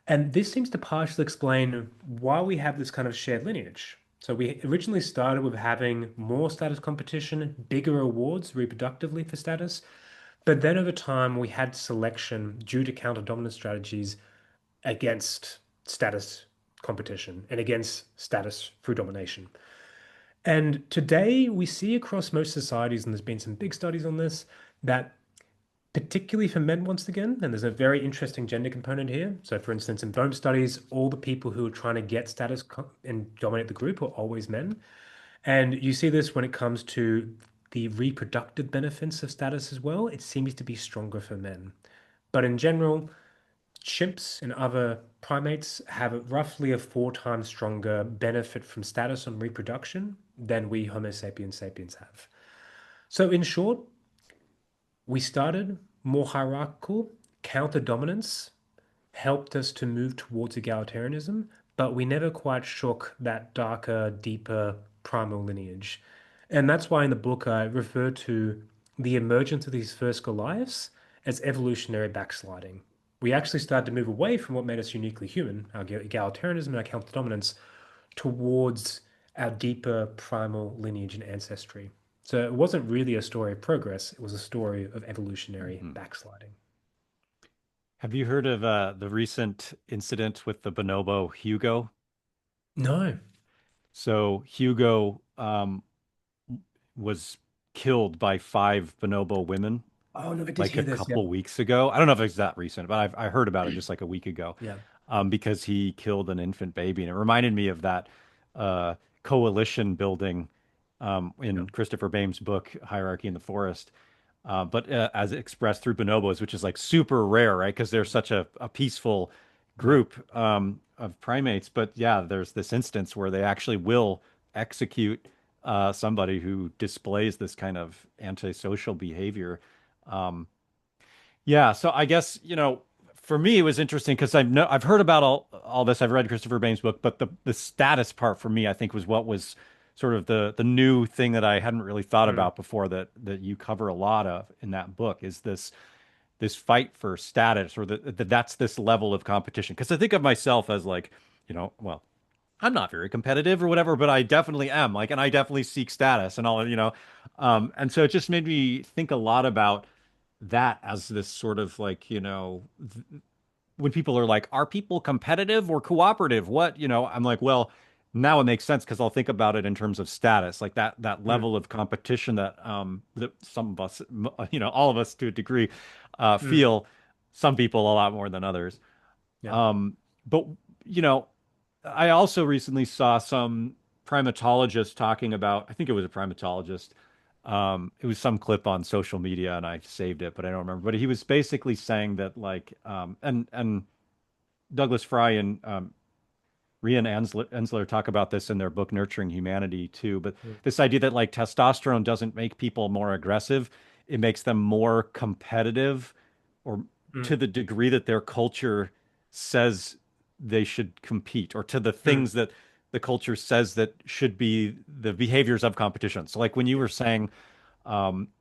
Speaker 2: And this seems to partially explain why we have this kind of shared lineage. So we originally started with having more status competition, bigger awards reproductively for status, but then over time we had selection due to counter-dominant strategies against status competition and against status through domination. And today we see across most societies, and there's been some big studies on this, that particularly for men once again, and there's a very interesting gender component here. So, for instance, in bone studies, all the people who are trying to get status and dominate the group are always men. And you see this when it comes to the reproductive benefits of status as well. It seems to be stronger for men. But in general, chimps and other primates have roughly a 4 times stronger benefit from status on reproduction than we Homo sapiens sapiens have. So, in short, we started more hierarchical, counter dominance helped us to move towards egalitarianism, but we never quite shook that darker, deeper primal lineage. And that's why in the book I refer to the emergence of these first Goliaths as evolutionary backsliding. We actually started to move away from what made us uniquely human, our egalitarianism and our counter dominance, towards our deeper primal lineage and ancestry. So it wasn't really a story of progress, it was a story of evolutionary
Speaker 1: Hmm.
Speaker 2: backsliding.
Speaker 1: Have you heard of the recent incident with the bonobo Hugo?
Speaker 2: No.
Speaker 1: So Hugo was killed by 5 bonobo women
Speaker 2: Oh no, I did
Speaker 1: like a
Speaker 2: hear this. Yeah.
Speaker 1: couple weeks ago. I don't know if it's that recent, but I heard about it just like a week ago,
Speaker 2: Yeah.
Speaker 1: because he killed an infant baby, and it reminded me of that uh, coalition building
Speaker 2: Yeah.
Speaker 1: in Christopher Bame's book Hierarchy in the Forest. But as expressed through bonobos, which is like super rare, right? Because they're such a peaceful
Speaker 2: Yeah.
Speaker 1: group of primates. But yeah, there's this instance where they actually will execute somebody who displays this kind of antisocial behavior. Um, yeah, so I guess, for me it was interesting because I've heard about all this. I've read Christopher Bain's book, but the status part for me, I think, was what was sort of the new thing that I hadn't really thought
Speaker 2: Mm.
Speaker 1: about before that you cover a lot of in that book is this fight for status, or that's this level of competition. Because I think of myself as like, well, I'm not very competitive or whatever, but I definitely am, like, and I definitely seek status and all, and so it just made me think a lot about that as this sort of like, when people are like, are people competitive or cooperative? What, I'm like, well, Now it makes sense because I'll think about it in terms of status, like that
Speaker 2: Mm,
Speaker 1: level of competition that some of us, all of us to a degree,
Speaker 2: mm,
Speaker 1: feel. Some people a lot more than others.
Speaker 2: yeah.
Speaker 1: But you know, I also recently saw some primatologist talking about, I think it was a primatologist. It was some clip on social media and I saved it, but I don't remember. But he was basically saying that like, and Douglas Fry and Riane Ensler talk about this in their book Nurturing Humanity too. But
Speaker 2: Mm,
Speaker 1: this idea that like testosterone doesn't make people more aggressive, it makes them more competitive, or
Speaker 2: mm,
Speaker 1: to the degree that their culture says they should compete, or to the
Speaker 2: mm,
Speaker 1: things that the culture says that should be the behaviors of competition. So like when you
Speaker 2: yeah.
Speaker 1: were saying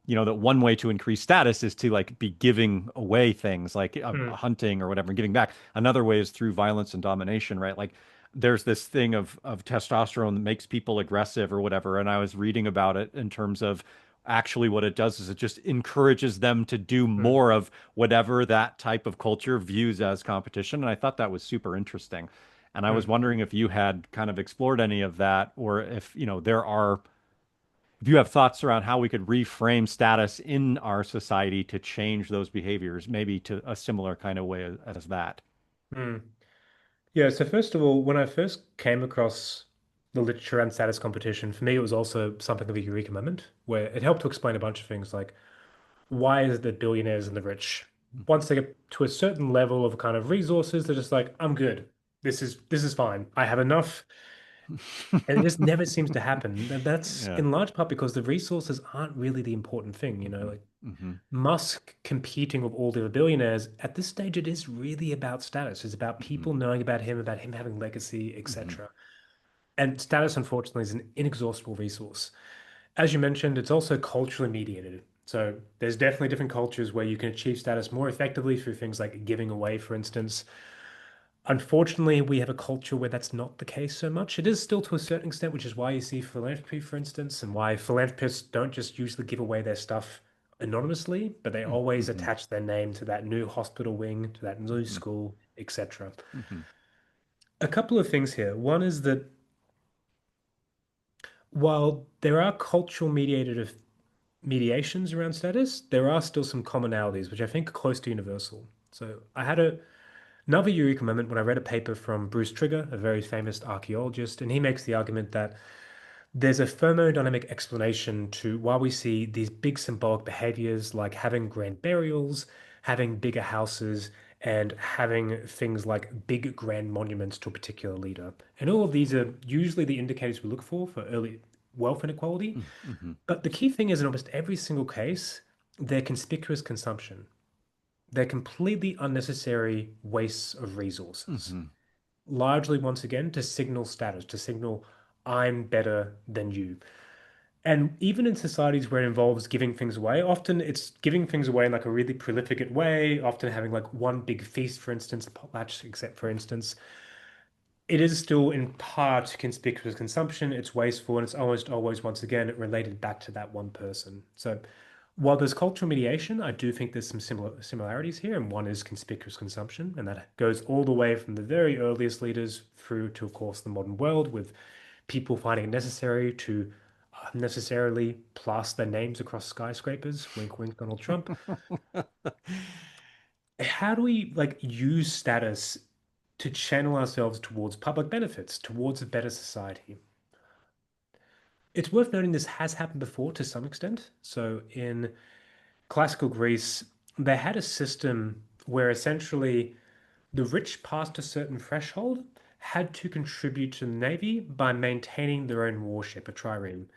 Speaker 1: that one way to increase status is to like be giving away things like
Speaker 2: Mm,
Speaker 1: hunting or whatever and giving back. Another way is through violence and domination, right? Like there's this thing of testosterone that makes people aggressive or whatever. And I was reading about it in terms of actually what it does is it just encourages them to do
Speaker 2: mm,
Speaker 1: more of whatever that type of culture views as competition. And I thought that was super interesting. And I was
Speaker 2: mm.
Speaker 1: wondering if you had kind of explored any of that, or if, if you have thoughts around how we could reframe status in our society to change those behaviors, maybe to a similar kind of way as that.
Speaker 2: Mm. Yeah, so first of all, when I first came across the literature and status competition, for me, it was also something of a eureka moment where it helped to explain a bunch of things like why is it that billionaires and the rich, once they get to a certain level of kind of resources, they're just like, I'm good. This is fine. I have enough. And it just never seems to happen. And that's
Speaker 1: Yeah.
Speaker 2: in large part because the resources aren't really the important thing,
Speaker 1: Hmm.
Speaker 2: like
Speaker 1: Hmm.
Speaker 2: Musk competing with all the other billionaires, at this stage, it is really about status. It's about
Speaker 1: Hmm.
Speaker 2: people knowing about him having legacy,
Speaker 1: Hmm.
Speaker 2: etc. And status, unfortunately, is an inexhaustible resource. As you mentioned, it's also culturally mediated. So there's definitely different cultures where you can achieve status more effectively through things like giving away, for instance. Unfortunately, we have a culture where that's not the case so much. It is still to a certain extent, which is why you see philanthropy, for instance, and why philanthropists don't just usually give away their stuff anonymously, but they always
Speaker 1: Hmm.
Speaker 2: attach their name to that new hospital wing, to that new
Speaker 1: Hmm.
Speaker 2: school, etc.
Speaker 1: Hmm.
Speaker 2: A couple of things here. One is that while there are cultural mediated mediations around status, there are still some commonalities, which I think are close to universal. So I had another eureka moment when I read a paper from Bruce Trigger, a very famous archaeologist, and he makes the argument that there's a thermodynamic explanation to why we see these big symbolic behaviors like having grand burials, having bigger houses, and having things like big grand monuments to a particular leader. And all of these are usually the indicators we look for early wealth inequality.
Speaker 1: Hmm.
Speaker 2: But the key thing is in almost every single case, they're conspicuous consumption. They're completely unnecessary wastes of resources,
Speaker 1: Hmm.
Speaker 2: largely once again to signal status, to signal I'm better than you. And even in societies where it involves giving things away, often it's giving things away in like a really prolific way, often having like one big feast, for instance, a potlatch, except for instance, it is still in part conspicuous consumption. It's wasteful, and it's almost always, once again, related back to that one person. So while there's cultural mediation, I do think there's some similarities here, and one is conspicuous consumption, and that goes all the way from the very earliest leaders through to, of course, the modern world, with people finding it necessary to unnecessarily plaster their names across skyscrapers. Wink, wink, Donald Trump. How do we like use status to channel ourselves towards public benefits, towards a better society? It's worth noting this has happened before to some extent. So in classical Greece, they had a system where essentially the rich past a certain threshold had to contribute to the navy by maintaining their own warship, a trireme.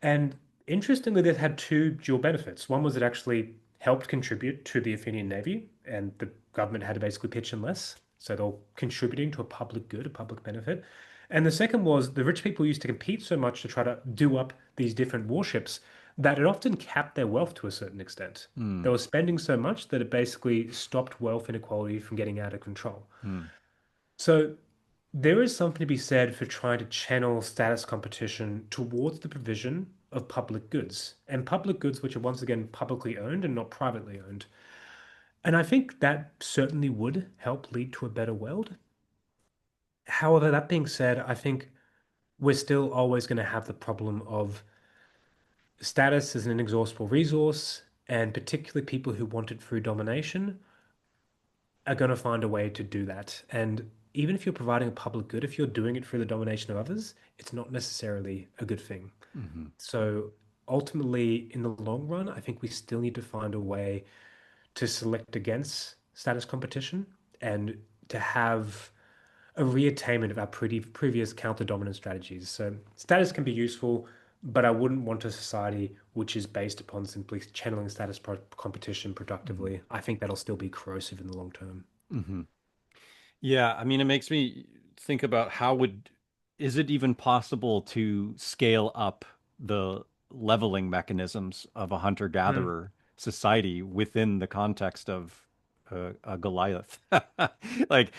Speaker 2: And interestingly, this had two dual benefits. One was it actually helped contribute to the Athenian navy, and the government had to basically pitch in less. So they're contributing to a public good, a public benefit. And the second was the rich people used to compete so much to try to do up these different warships that it often capped their wealth to a certain extent. They
Speaker 1: Hmm.
Speaker 2: were spending so much that it basically stopped wealth inequality from getting out of control.
Speaker 1: Hmm.
Speaker 2: So there is something to be said for trying to channel status competition towards the provision of public goods and public goods which are once again publicly owned and not privately owned. And I think that certainly would help lead to a better world. However, that being said, I think we're still always going to have the problem of status as an inexhaustible resource, and particularly people who want it through domination are going to find a way to do that. And even if you're providing a public good, if you're doing it through the domination of others, it's not necessarily a good thing.
Speaker 1: Hmm.
Speaker 2: So ultimately, in the long run, I think we still need to find a way to select against status competition and to have a reattainment of our previous counter-dominant strategies. So status can be useful, but I wouldn't want a society which is based upon simply channeling status competition productively. I think that'll still be corrosive in the long term.
Speaker 1: Hmm. Yeah, I mean, it makes me think about is it even possible to scale up the leveling mechanisms of a
Speaker 2: Mm,
Speaker 1: hunter-gatherer society within the context of a Goliath? Like,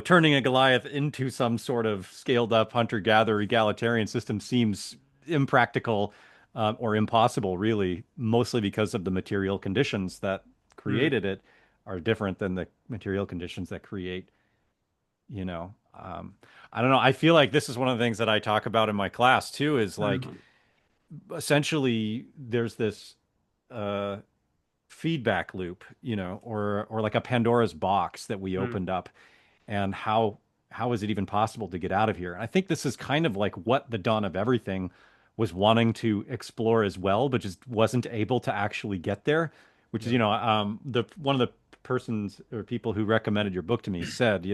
Speaker 1: turning a Goliath into some sort of scaled up hunter-gatherer egalitarian system seems impractical, or impossible, really, mostly because of the material conditions that
Speaker 2: mm,
Speaker 1: created it are different than the material conditions that create you know I don't know. I feel like this is one of the things that I talk about in my class too, is like
Speaker 2: mm,
Speaker 1: essentially there's this uh feedback loop, or like a Pandora's box that we
Speaker 2: mm,
Speaker 1: opened up, and how is it even possible to get out of here? And I think this is kind of like what the dawn of everything was wanting to explore as well, but just wasn't able to actually get there, which is,
Speaker 2: yeah.
Speaker 1: the one of the persons or people who recommended your book to me said,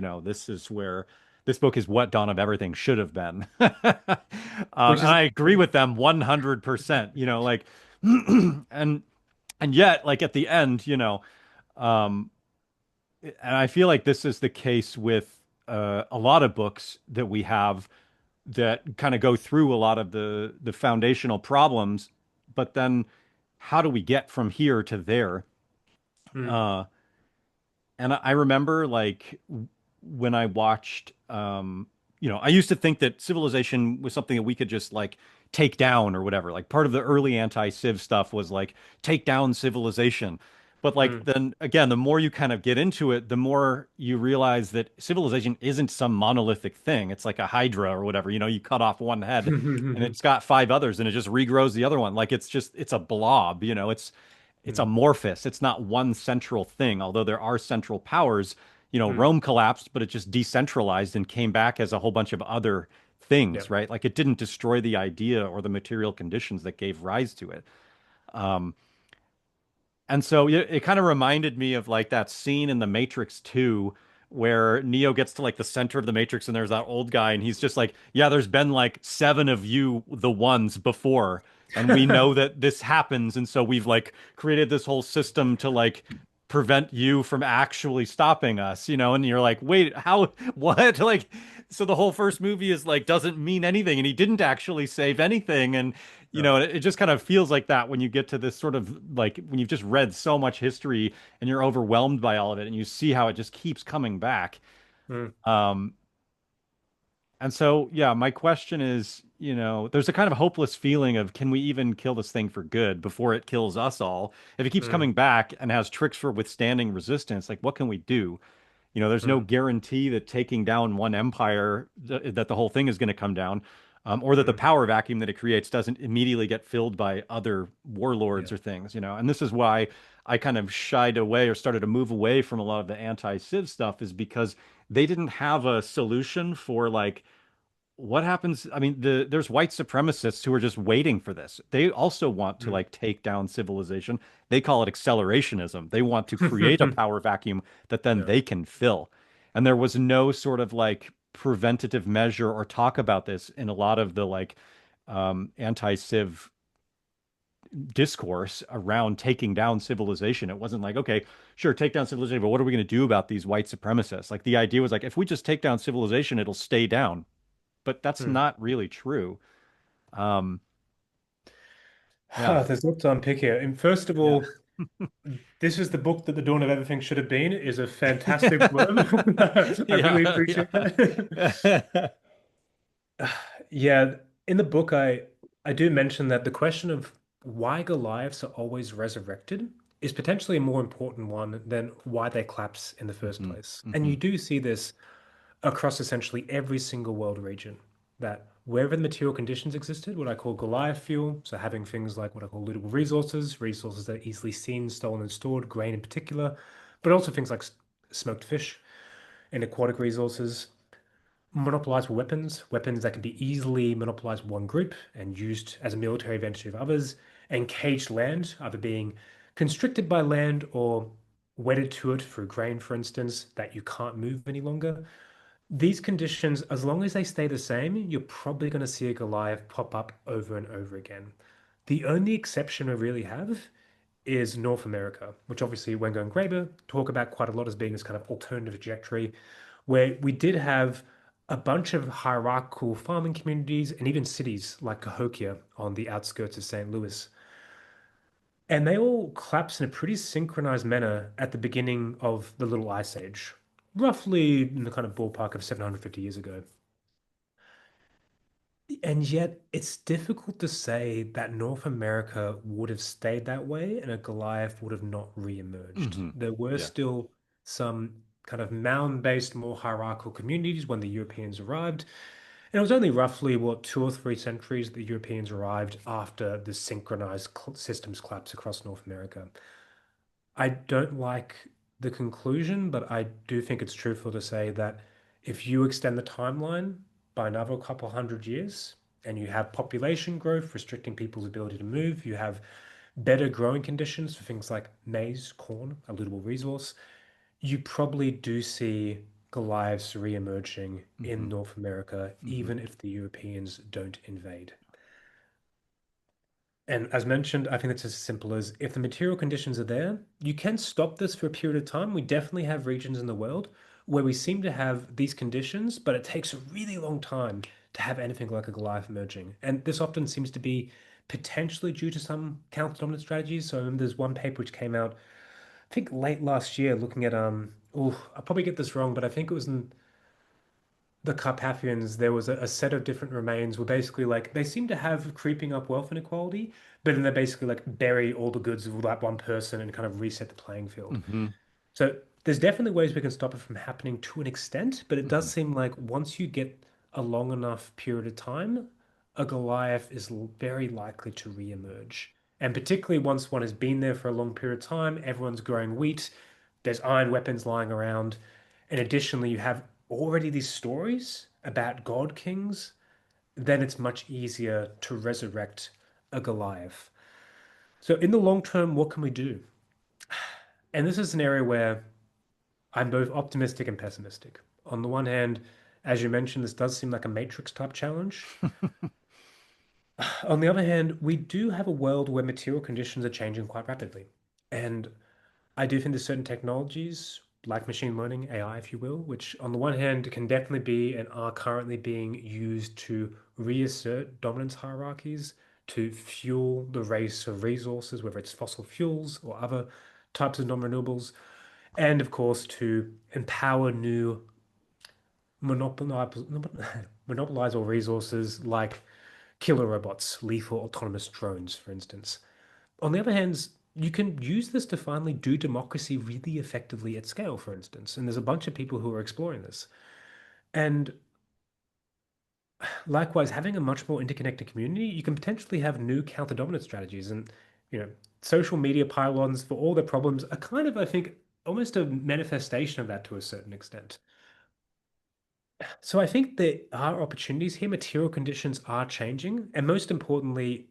Speaker 1: this book is what Dawn of Everything should have been.
Speaker 2: Which
Speaker 1: And
Speaker 2: is,
Speaker 1: I agree with them 100%, like, and yet, like at the end, um, and I feel like this is the case with a lot of books that we have that kind of go through a lot of the foundational problems, but then how do we get from here to there?
Speaker 2: mm,
Speaker 1: Uh, and I remember like when I watched, I used to think that civilization was something that we could just like take down or whatever. Like part of the early anti-civ stuff was like take down civilization. But like
Speaker 2: mm,
Speaker 1: then again, the more you kind of get into it, the more you realize that civilization isn't some monolithic thing. It's like a hydra or whatever. You cut off one head and it's got five others and it just regrows the other one. Like it's a blob, it's
Speaker 2: mm,
Speaker 1: amorphous. It's not one central thing, although there are central powers.
Speaker 2: mm,
Speaker 1: Rome collapsed, but it just decentralized and came back as a whole bunch of other
Speaker 2: yeah.
Speaker 1: things, right? Like it didn't destroy the idea or the material conditions that gave rise to it. Um, and so it kind of reminded me of like that scene in The Matrix 2 where Neo gets to like the center of the Matrix and there's that old guy and he's just like, yeah, there's been like seven of you, the ones before. And we know that this happens. And so we've like created this whole system to like prevent you from actually stopping us, and you're like, wait, how, what? Like, so the whole first movie is like, doesn't mean anything. And he didn't actually save anything. And
Speaker 2: Yeah.
Speaker 1: it just kind of feels like that when you get to this sort of like when you've just read so much history and you're overwhelmed by all of it and you see how it just keeps coming back.
Speaker 2: Mm,
Speaker 1: Um, and so, yeah, my question is, there's a kind of hopeless feeling of can we even kill this thing for good before it kills us all? If it keeps
Speaker 2: mm,
Speaker 1: coming back and has tricks for withstanding resistance, like what can we do? There's no
Speaker 2: mm,
Speaker 1: guarantee that taking down one empire, that the whole thing is going to come down, or that the
Speaker 2: mm,
Speaker 1: power vacuum that it creates doesn't immediately get filled by other
Speaker 2: yeah.
Speaker 1: warlords or things. And this is why I kind of shied away or started to move away from a lot of the anti-Civ stuff, is because they didn't have a solution for like what happens. I mean, there's white supremacists who are just waiting for this. They also want to
Speaker 2: Mm.
Speaker 1: like take down civilization. They call it accelerationism. They want to create a power vacuum that then
Speaker 2: Yeah.
Speaker 1: they can fill. And there was no sort of like preventative measure or talk about this in a lot of the like anti-civ discourse around taking down civilization. It wasn't like, okay, sure, take down civilization, but what are we going to do about these white supremacists? Like the idea was like, if we just take down civilization, it'll stay down, but that's
Speaker 2: Mm.
Speaker 1: not really true. Um, yeah,
Speaker 2: There's lots to unpick here. And first of
Speaker 1: yeah,
Speaker 2: all, this is the book that the dawn of everything should have been is a fantastic word. I really
Speaker 1: yeah,
Speaker 2: appreciate that. Yeah, in the book, I do mention that the question of why Goliaths are always resurrected is potentially a more important one than why they collapse in the first
Speaker 1: hmm
Speaker 2: place. And
Speaker 1: hmm
Speaker 2: you do see this across essentially every single world region. that wherever the material conditions existed, what I call Goliath fuel, so having things like what I call lootable resources, resources that are easily seen, stolen, and stored, grain in particular, but also things like smoked fish and aquatic resources, monopolizable weapons, weapons that can be easily monopolized by one group and used as a military advantage of others, and caged land, either being constricted by land or wedded to it through grain, for instance, that you can't move any longer. These conditions, as long as they stay the same, you're probably going to see a Goliath pop up over and over again. The only exception we really have is North America, which obviously Wenger and Graeber talk about quite a lot as being this kind of alternative trajectory, where we did have a bunch of hierarchical farming communities and even cities like Cahokia on the outskirts of St. Louis. And they all collapsed in a pretty synchronized manner at the beginning of the Little Ice Age, roughly in the kind of ballpark of 750 years ago. And yet, it's difficult to say that North America would have stayed that way and a Goliath would have not re-emerged.
Speaker 1: Hmm.
Speaker 2: There were
Speaker 1: Yeah.
Speaker 2: still some kind of mound-based, more hierarchical communities when the Europeans arrived. And it was only roughly, what, 2 or 3 centuries that the Europeans arrived after the synchronized systems collapse across North America. I don't like the conclusion, but I do think it's truthful to say that if you extend the timeline by another couple hundred years and you have population growth restricting people's ability to move, you have better growing conditions for things like maize, corn, a lootable resource, you probably do see Goliaths re-emerging in
Speaker 1: Hmm.
Speaker 2: North America,
Speaker 1: Hmm.
Speaker 2: even if the Europeans don't invade. And as mentioned, I think it's as simple as if the material conditions are there, you can stop this for a period of time. We definitely have regions in the world where we seem to have these conditions, but it takes a really long time to have anything like a Goliath emerging. And this often seems to be potentially due to some counter-dominant strategies. So I remember there's one paper which came out, I think late last year, looking at oh, I'll probably get this wrong, but I think it was in the Carpathians, there was a set of different remains where basically like they seem to have creeping up wealth inequality, but then they basically like bury all the goods of that one person and kind of reset the playing field.
Speaker 1: Hmm.
Speaker 2: So there's definitely ways we can stop it from happening to an extent, but it does
Speaker 1: Hmm.
Speaker 2: seem like once you get a long enough period of time, a Goliath is very likely to re-emerge. And particularly once one has been there for a long period of time, everyone's growing wheat, there's iron weapons lying around. And additionally, you have already these stories about god kings, then it's much easier to resurrect a Goliath. So in the long term, what can we do? And this is an area where I'm both optimistic and pessimistic. On the one hand, as you mentioned, this does seem like a Matrix type challenge. On the other hand, we do have a world where material conditions are changing quite rapidly. And I do think there's certain technologies, like machine learning, AI, if you will, which on the one hand can definitely be and are currently being used to reassert dominance hierarchies, to fuel the race of resources, whether it's fossil fuels or other types of non-renewables, and of course to empower new monopolize, monopolizable resources like killer robots, lethal autonomous drones, for instance. On the other hand, you can use this to finally do democracy really effectively at scale, for instance. And there's a bunch of people who are exploring this. And likewise, having a much more interconnected community, you can potentially have new counter-dominant strategies. And, you know, social media pylons, for all their problems, are kind of, I think, almost a manifestation of that to a certain extent. So I think there are opportunities here. Material conditions are changing. And most importantly,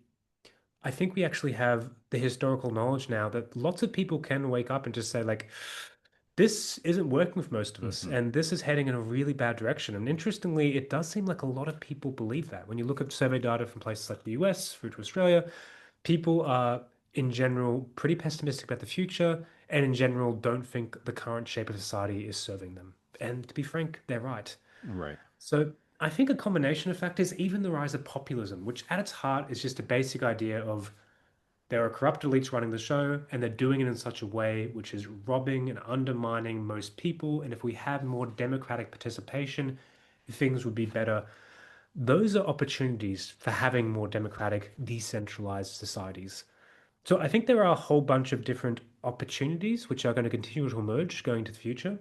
Speaker 2: I think we actually have the historical knowledge now that lots of people can wake up and just say, like, this isn't working for most of us,
Speaker 1: Hmm.
Speaker 2: and this is heading in a really bad direction. And interestingly, it does seem like a lot of people believe that. When you look at survey data from places like the US through to Australia, people are, in general, pretty pessimistic about the future, and in general, don't think the current shape of society is serving them. And to be frank, they're right.
Speaker 1: Right.
Speaker 2: So I think a combination of factors, even the rise of populism, which at its heart is just a basic idea of there are corrupt elites running the show, and they're doing it in such a way which is robbing and undermining most people. And if we had more democratic participation, things would be better. Those are opportunities for having more democratic, decentralized societies. So I think there are a whole bunch of different opportunities which are going to continue to emerge going to the future.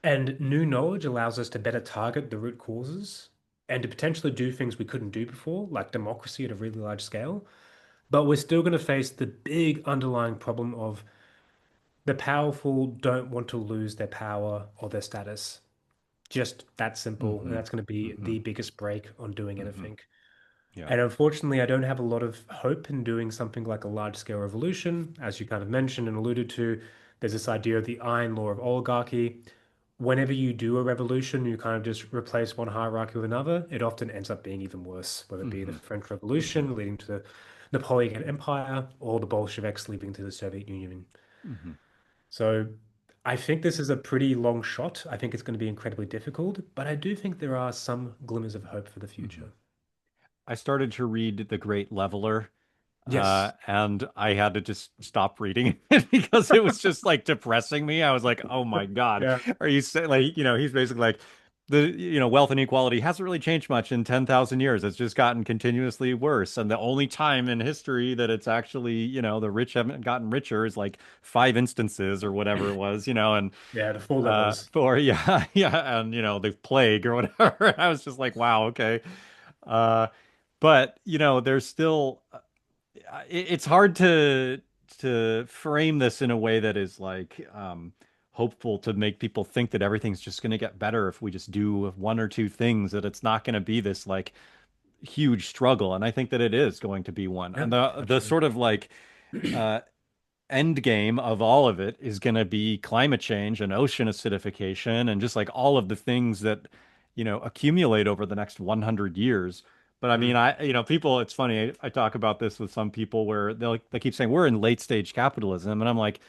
Speaker 2: And new knowledge allows us to better target the root causes. and to potentially do things we couldn't do before, like democracy at a really large scale. But we're still going to face the big underlying problem of the powerful don't want to lose their power or their status. Just that simple. And
Speaker 1: Hmm.
Speaker 2: that's going to be
Speaker 1: Hmm.
Speaker 2: the biggest break on doing
Speaker 1: Hmm.
Speaker 2: anything.
Speaker 1: Yeah.
Speaker 2: And unfortunately, I don't have a lot of hope in doing something like a large scale revolution. As you kind of mentioned and alluded to, there's this idea of the iron law of oligarchy. Whenever you do a revolution, you kind of just replace one hierarchy with another. It often ends up being even worse, whether it be the
Speaker 1: Hmm.
Speaker 2: French
Speaker 1: Hmm.
Speaker 2: Revolution leading to the Napoleonic Empire or the Bolsheviks leading to the Soviet Union.
Speaker 1: Hmm.
Speaker 2: So I think this is a pretty long shot. I think it's going to be incredibly difficult, but I do think there are some glimmers of hope for the
Speaker 1: Hmm.
Speaker 2: future.
Speaker 1: I started to read The Great Leveler,
Speaker 2: Yes.
Speaker 1: and I had to just stop reading it because it was just like depressing me. I was like, oh my God,
Speaker 2: Yeah.
Speaker 1: are you saying like, he's basically like wealth inequality hasn't really changed much in 10,000 years. It's just gotten continuously worse. And the only time in history that it's actually, the rich haven't gotten richer is like five instances or whatever it was, and
Speaker 2: Yeah, the four levels.
Speaker 1: for yeah, yeah, and the plague or whatever. I was just like, wow, okay. Uh, but there's still it's hard to frame this in a way that is like hopeful to make people think that everything's just going to get better if we just do one or two things, that it's not going to be this like huge struggle. And I think that it is going to be one.
Speaker 2: Yeah,
Speaker 1: And the
Speaker 2: absolutely.
Speaker 1: sort of like uh end game of all of it is going to be climate change and ocean acidification and just like all of the things that accumulate over the next 100 years. But I mean,
Speaker 2: Mm.
Speaker 1: people, it's funny, I talk about this with some people where they keep saying we're in late stage capitalism, and I'm like,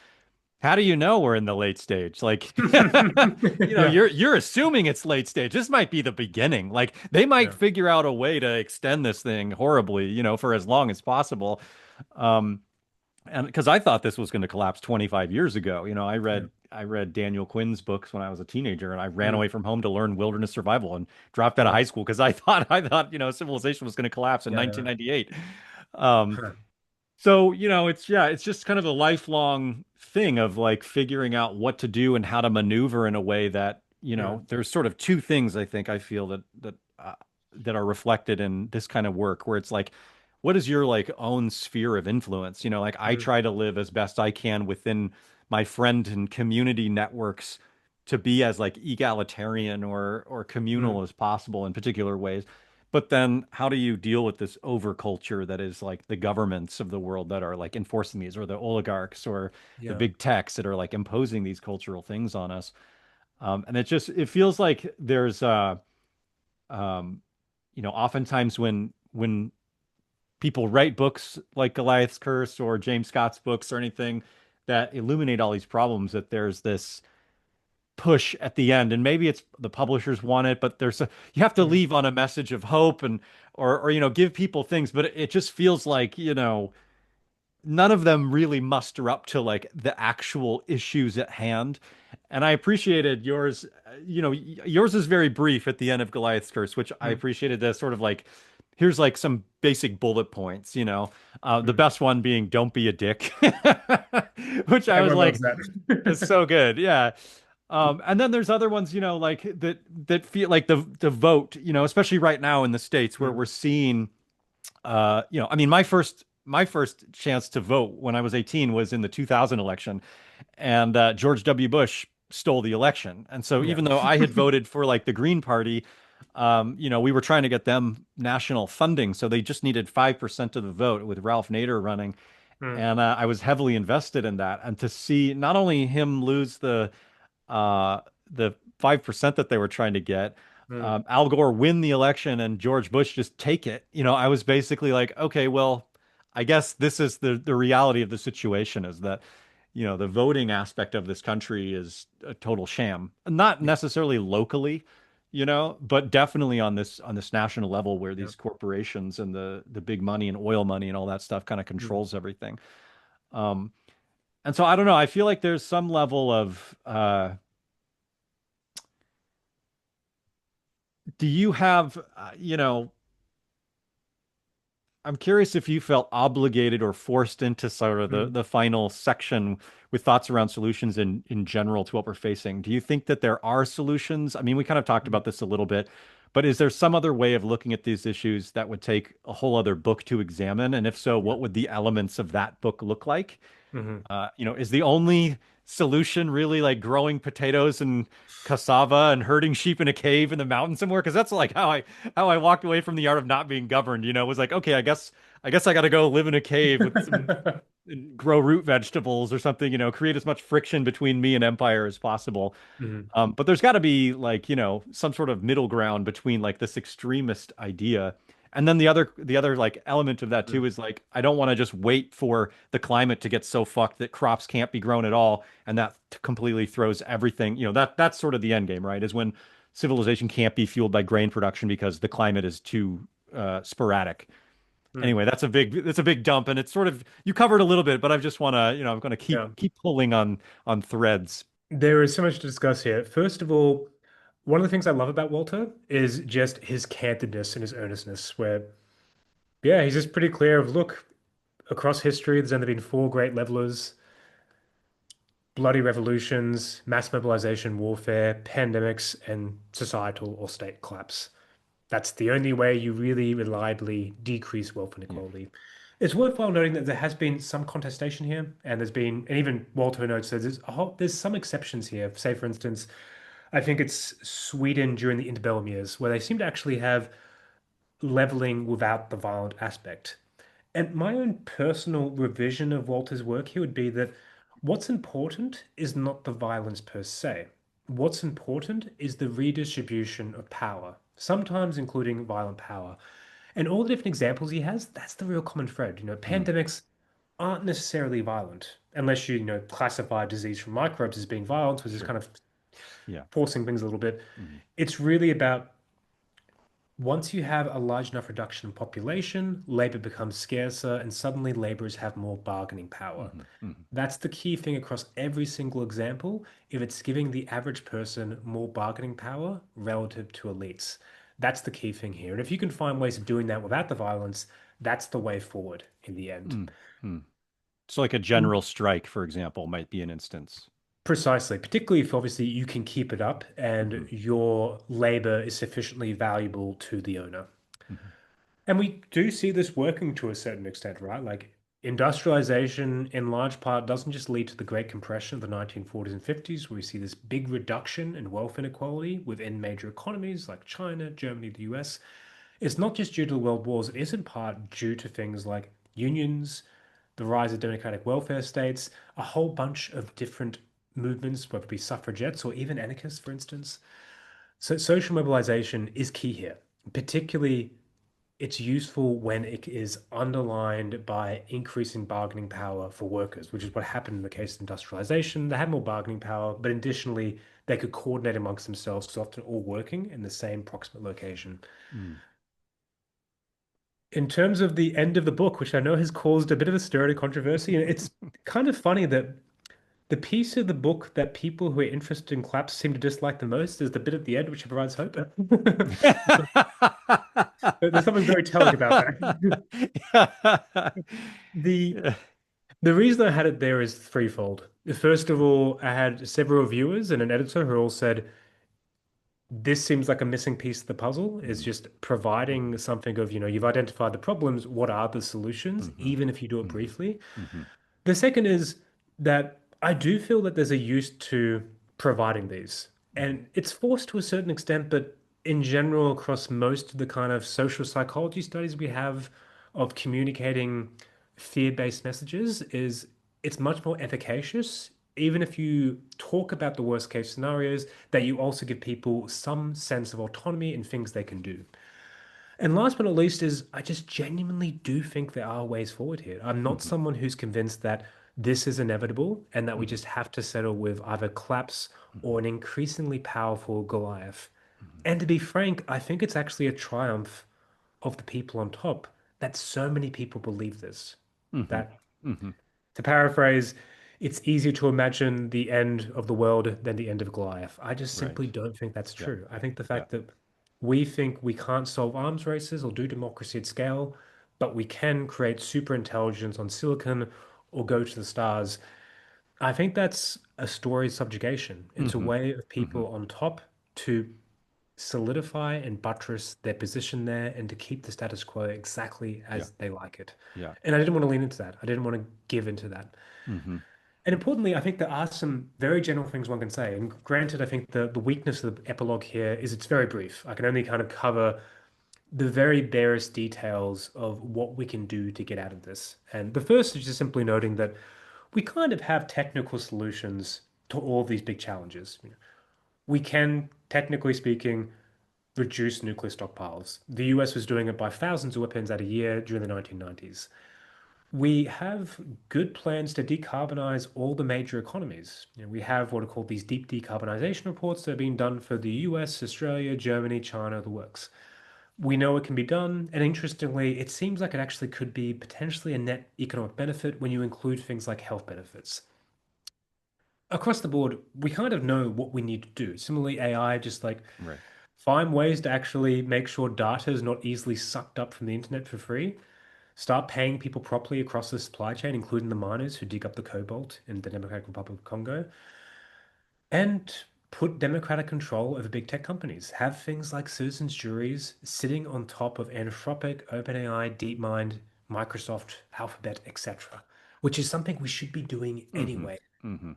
Speaker 1: how do you know we're in the late stage? Like,
Speaker 2: Yeah.
Speaker 1: you're assuming it's late stage. This might be the beginning. Like, they might
Speaker 2: Yeah.
Speaker 1: figure out a way to extend this thing horribly, for as long as possible. Um, and because I thought this was going to collapse 25 years ago.
Speaker 2: Yeah.
Speaker 1: I read Daniel Quinn's books when I was a teenager, and I ran
Speaker 2: Mm.
Speaker 1: away from home to learn wilderness survival and dropped out of
Speaker 2: Yeah.
Speaker 1: high school because I thought civilization was going to collapse in
Speaker 2: Yeah. Yeah.
Speaker 1: 1998. Um,
Speaker 2: Huh.
Speaker 1: so, it's just kind of a lifelong thing of like figuring out what to do and how to maneuver in a way that,
Speaker 2: Mm.
Speaker 1: there's sort of two things I feel that are reflected in this kind of work where it's like, what is your like own sphere of influence? Like I
Speaker 2: Mm.
Speaker 1: try to live as best I can within my friend and community networks to be as like egalitarian or
Speaker 2: Mm.
Speaker 1: communal as possible in particular ways. But then how do you deal with this overculture that is like the governments of the world that are like enforcing these, or the oligarchs or the
Speaker 2: Yeah.
Speaker 1: big techs that are like imposing these cultural things on us? And it feels like there's um, oftentimes when people write books like Goliath's Curse or James Scott's books or anything that illuminate all these problems, that there's this push at the end, and maybe it's the publishers want it, but you have to
Speaker 2: Mm.
Speaker 1: leave on a message of hope and or give people things, but it just feels like none of them really muster up to like the actual issues at hand. And I appreciated yours. Yours is very brief at the end of Goliath's Curse, which I
Speaker 2: Mm.
Speaker 1: appreciated, the sort of like, here's like some basic bullet points, the
Speaker 2: Mm.
Speaker 1: best one being don't be a dick, which I was
Speaker 2: Everyone loves
Speaker 1: like, it's
Speaker 2: that.
Speaker 1: so good. Yeah. And then there's other ones, like that feel like the vote, especially right now in the States where
Speaker 2: Mm.
Speaker 1: we're seeing I mean, my first chance to vote when I was 18 was in the 2000 election, and George W. Bush stole the election. And so
Speaker 2: Yeah.
Speaker 1: even though I had voted for like the Green Party, we were trying to get them national funding, so they just needed 5% of the vote with Ralph Nader running,
Speaker 2: Mm.
Speaker 1: and I was heavily invested in that. And to see not only him lose uh, the 5% that they were trying to get,
Speaker 2: Mm.
Speaker 1: Al Gore win the election and George Bush just take it. I was basically like, okay, well, I guess this is the reality of the situation, is that, the voting aspect of this country is a total sham. Not
Speaker 2: Yeah.
Speaker 1: necessarily locally, but definitely on this national level where
Speaker 2: Yeah.
Speaker 1: these corporations and the big money and oil money and all that stuff kind of
Speaker 2: Mm.
Speaker 1: controls everything. Um, and so I don't know. I feel like there's some level of do you have, I'm curious if you felt obligated or forced into sort of the
Speaker 2: Mm.
Speaker 1: the final section with thoughts around solutions in general to what we're facing. Do you think that there are solutions? I mean, we kind of talked
Speaker 2: Mm.
Speaker 1: about this a little bit, But is there some other way of looking at these issues that would take a whole other book to examine? And if so,
Speaker 2: Yeah.
Speaker 1: what would the elements of that book look like?
Speaker 2: Hmm.
Speaker 1: Is the only solution really like growing potatoes and cassava and herding sheep in a cave in the mountains somewhere? Because that's like how I walked away from the art of not being governed. Was like, okay, I guess I got to go live in a cave with some and grow root vegetables or something. Create as much friction between me and empire as possible.
Speaker 2: Hmm.
Speaker 1: But there's got to be like, some sort of middle ground between like this extremist idea. And then the other like element of that too is like I don't want to just wait for the climate to get so fucked that crops can't be grown at all, and that completely throws everything. That's sort of the end game, right? Is when civilization can't be fueled by grain production because the climate is too sporadic. Anyway, that's a big dump, and it's sort of you covered a little bit, but I just want to, I'm going to
Speaker 2: Yeah.
Speaker 1: keep pulling on threads.
Speaker 2: There is so much to discuss here. First of all, one of the things I love about Walter is just his candidness and his earnestness, where, yeah, he's just pretty clear of, look, across history, there's only been four great levelers: bloody revolutions, mass mobilization, warfare, pandemics, and societal or state collapse. That's the only way you really reliably decrease wealth
Speaker 1: Yeah.
Speaker 2: inequality. It's worthwhile noting that there has been some contestation here, and and even Walter notes that there's some exceptions here. Say, for instance, I think it's Sweden during the interbellum years, where they seem to actually have leveling without the violent aspect. And my own personal revision of Walter's work here would be that what's important is not the violence per se. What's important is the redistribution of power, sometimes including violent power. And all the different examples he has, that's the real common thread.
Speaker 1: Mm.
Speaker 2: Pandemics aren't necessarily violent, unless classify disease from microbes as being violent, which is
Speaker 1: Sure.
Speaker 2: kind of
Speaker 1: Yeah.
Speaker 2: forcing things a little bit.
Speaker 1: Hmm.
Speaker 2: It's really about once you have a large enough reduction in population, labor becomes scarcer, and suddenly laborers have more bargaining power.
Speaker 1: Hmm. Hmm.
Speaker 2: That's the key thing across every single example. If it's giving the average person more bargaining power relative to elites, that's the key thing here. And if you can find ways of doing that without the violence, that's the way forward in the end.
Speaker 1: Mm. Mm. So like a general strike, for example, might be an instance.
Speaker 2: Precisely, particularly if obviously you can keep it up and
Speaker 1: Hmm.
Speaker 2: your labor is sufficiently valuable to the owner.
Speaker 1: Hmm.
Speaker 2: And we do see this working to a certain extent, right? Like industrialization, in large part, doesn't just lead to the Great Compression of the 1940s and 50s, where we see this big reduction in wealth inequality within major economies like China, Germany, the US. It's not just due to the world wars, it is in part due to things like unions, the rise of democratic welfare states, a whole bunch of different movements, whether it be suffragettes or even anarchists, for instance. So social mobilization is key here, particularly it's useful when it is underlined by increasing bargaining power for workers, which is what happened in the case of industrialization. They had more bargaining power, but additionally, they could coordinate amongst themselves because often all working in the same proximate location.
Speaker 1: Mm.
Speaker 2: In terms of the end of the book, which I know has caused a bit of a stir and controversy, and it's kind of funny that the piece of the book that people who are interested in collapse seem to dislike the most is the bit at the end, which provides hope. There's something very telling about that. The The reason I had it there is threefold. First of all, I had several reviewers and an editor who all said, this seems like a missing piece of the puzzle, is
Speaker 1: Mhm.
Speaker 2: just providing
Speaker 1: Mhm.
Speaker 2: something of, you've identified the problems, what are the solutions,
Speaker 1: Mhm.
Speaker 2: even if you do it
Speaker 1: Mhm.
Speaker 2: briefly.
Speaker 1: Mhm.
Speaker 2: The second is that I do feel that there's a use to providing these.
Speaker 1: Mhm.
Speaker 2: And it's forced to a certain extent, but in general, across most of the kind of social psychology studies we have of communicating fear-based messages, is it's much more efficacious, even if you talk about the worst case scenarios, that you also give people some sense of autonomy and things they can do. And last but not least is I just genuinely do think there are ways forward here. I'm not
Speaker 1: Mhm.
Speaker 2: someone who's convinced that this is inevitable and that we
Speaker 1: Mhm.
Speaker 2: just have to settle with either collapse or
Speaker 1: Mhm.
Speaker 2: an increasingly powerful Goliath.
Speaker 1: Mhm.
Speaker 2: And to be frank, I think it's actually a triumph of the people on top that so many people believe this.
Speaker 1: Mhm.
Speaker 2: That,
Speaker 1: Mhm.
Speaker 2: to paraphrase, it's easier to imagine the end of the world than the end of Goliath. I just
Speaker 1: Right.
Speaker 2: simply don't think that's
Speaker 1: Yeah.
Speaker 2: true. I think the
Speaker 1: Yeah.
Speaker 2: fact that we think we can't solve arms races or do democracy at scale, but we can create super intelligence on silicon or go to the stars. I think that's a story of subjugation. It's a
Speaker 1: Mhm.
Speaker 2: way of
Speaker 1: Mhm.
Speaker 2: people on top to solidify and buttress their position there and to keep the status quo exactly
Speaker 1: Yeah.
Speaker 2: as they like it.
Speaker 1: Yeah.
Speaker 2: And I didn't want to lean into that. I didn't want to give into that.
Speaker 1: Hmm.
Speaker 2: And importantly, I think there are some very general things one can say. And granted, I think the weakness of the epilogue here is it's very brief. I can only kind of cover the very barest details of what we can do to get out of this. And the first is just simply noting that we kind of have technical solutions to all of these big challenges. We can, technically speaking, reduce nuclear stockpiles. The US was doing it by thousands of weapons at a year during the 1990s. We have good plans to decarbonize all the major economies. We have what are called these deep decarbonization reports that are being done for the US, Australia, Germany, China, the works. We know it can be done, and interestingly, it seems like it actually could be potentially a net economic benefit when you include things like health benefits. Across the board, we kind of know what we need to do. Similarly, AI, just like
Speaker 1: Right.
Speaker 2: find ways to actually make sure data is not easily sucked up from the internet for free. Start paying people properly across the supply chain, including the miners who dig up the cobalt in the Democratic Republic of Congo, and put democratic control over big tech companies. Have things like citizens' juries sitting on top of Anthropic, OpenAI, DeepMind, Microsoft, Alphabet, etc., which is something we should be doing
Speaker 1: Hmm.
Speaker 2: anyway.
Speaker 1: Hmm.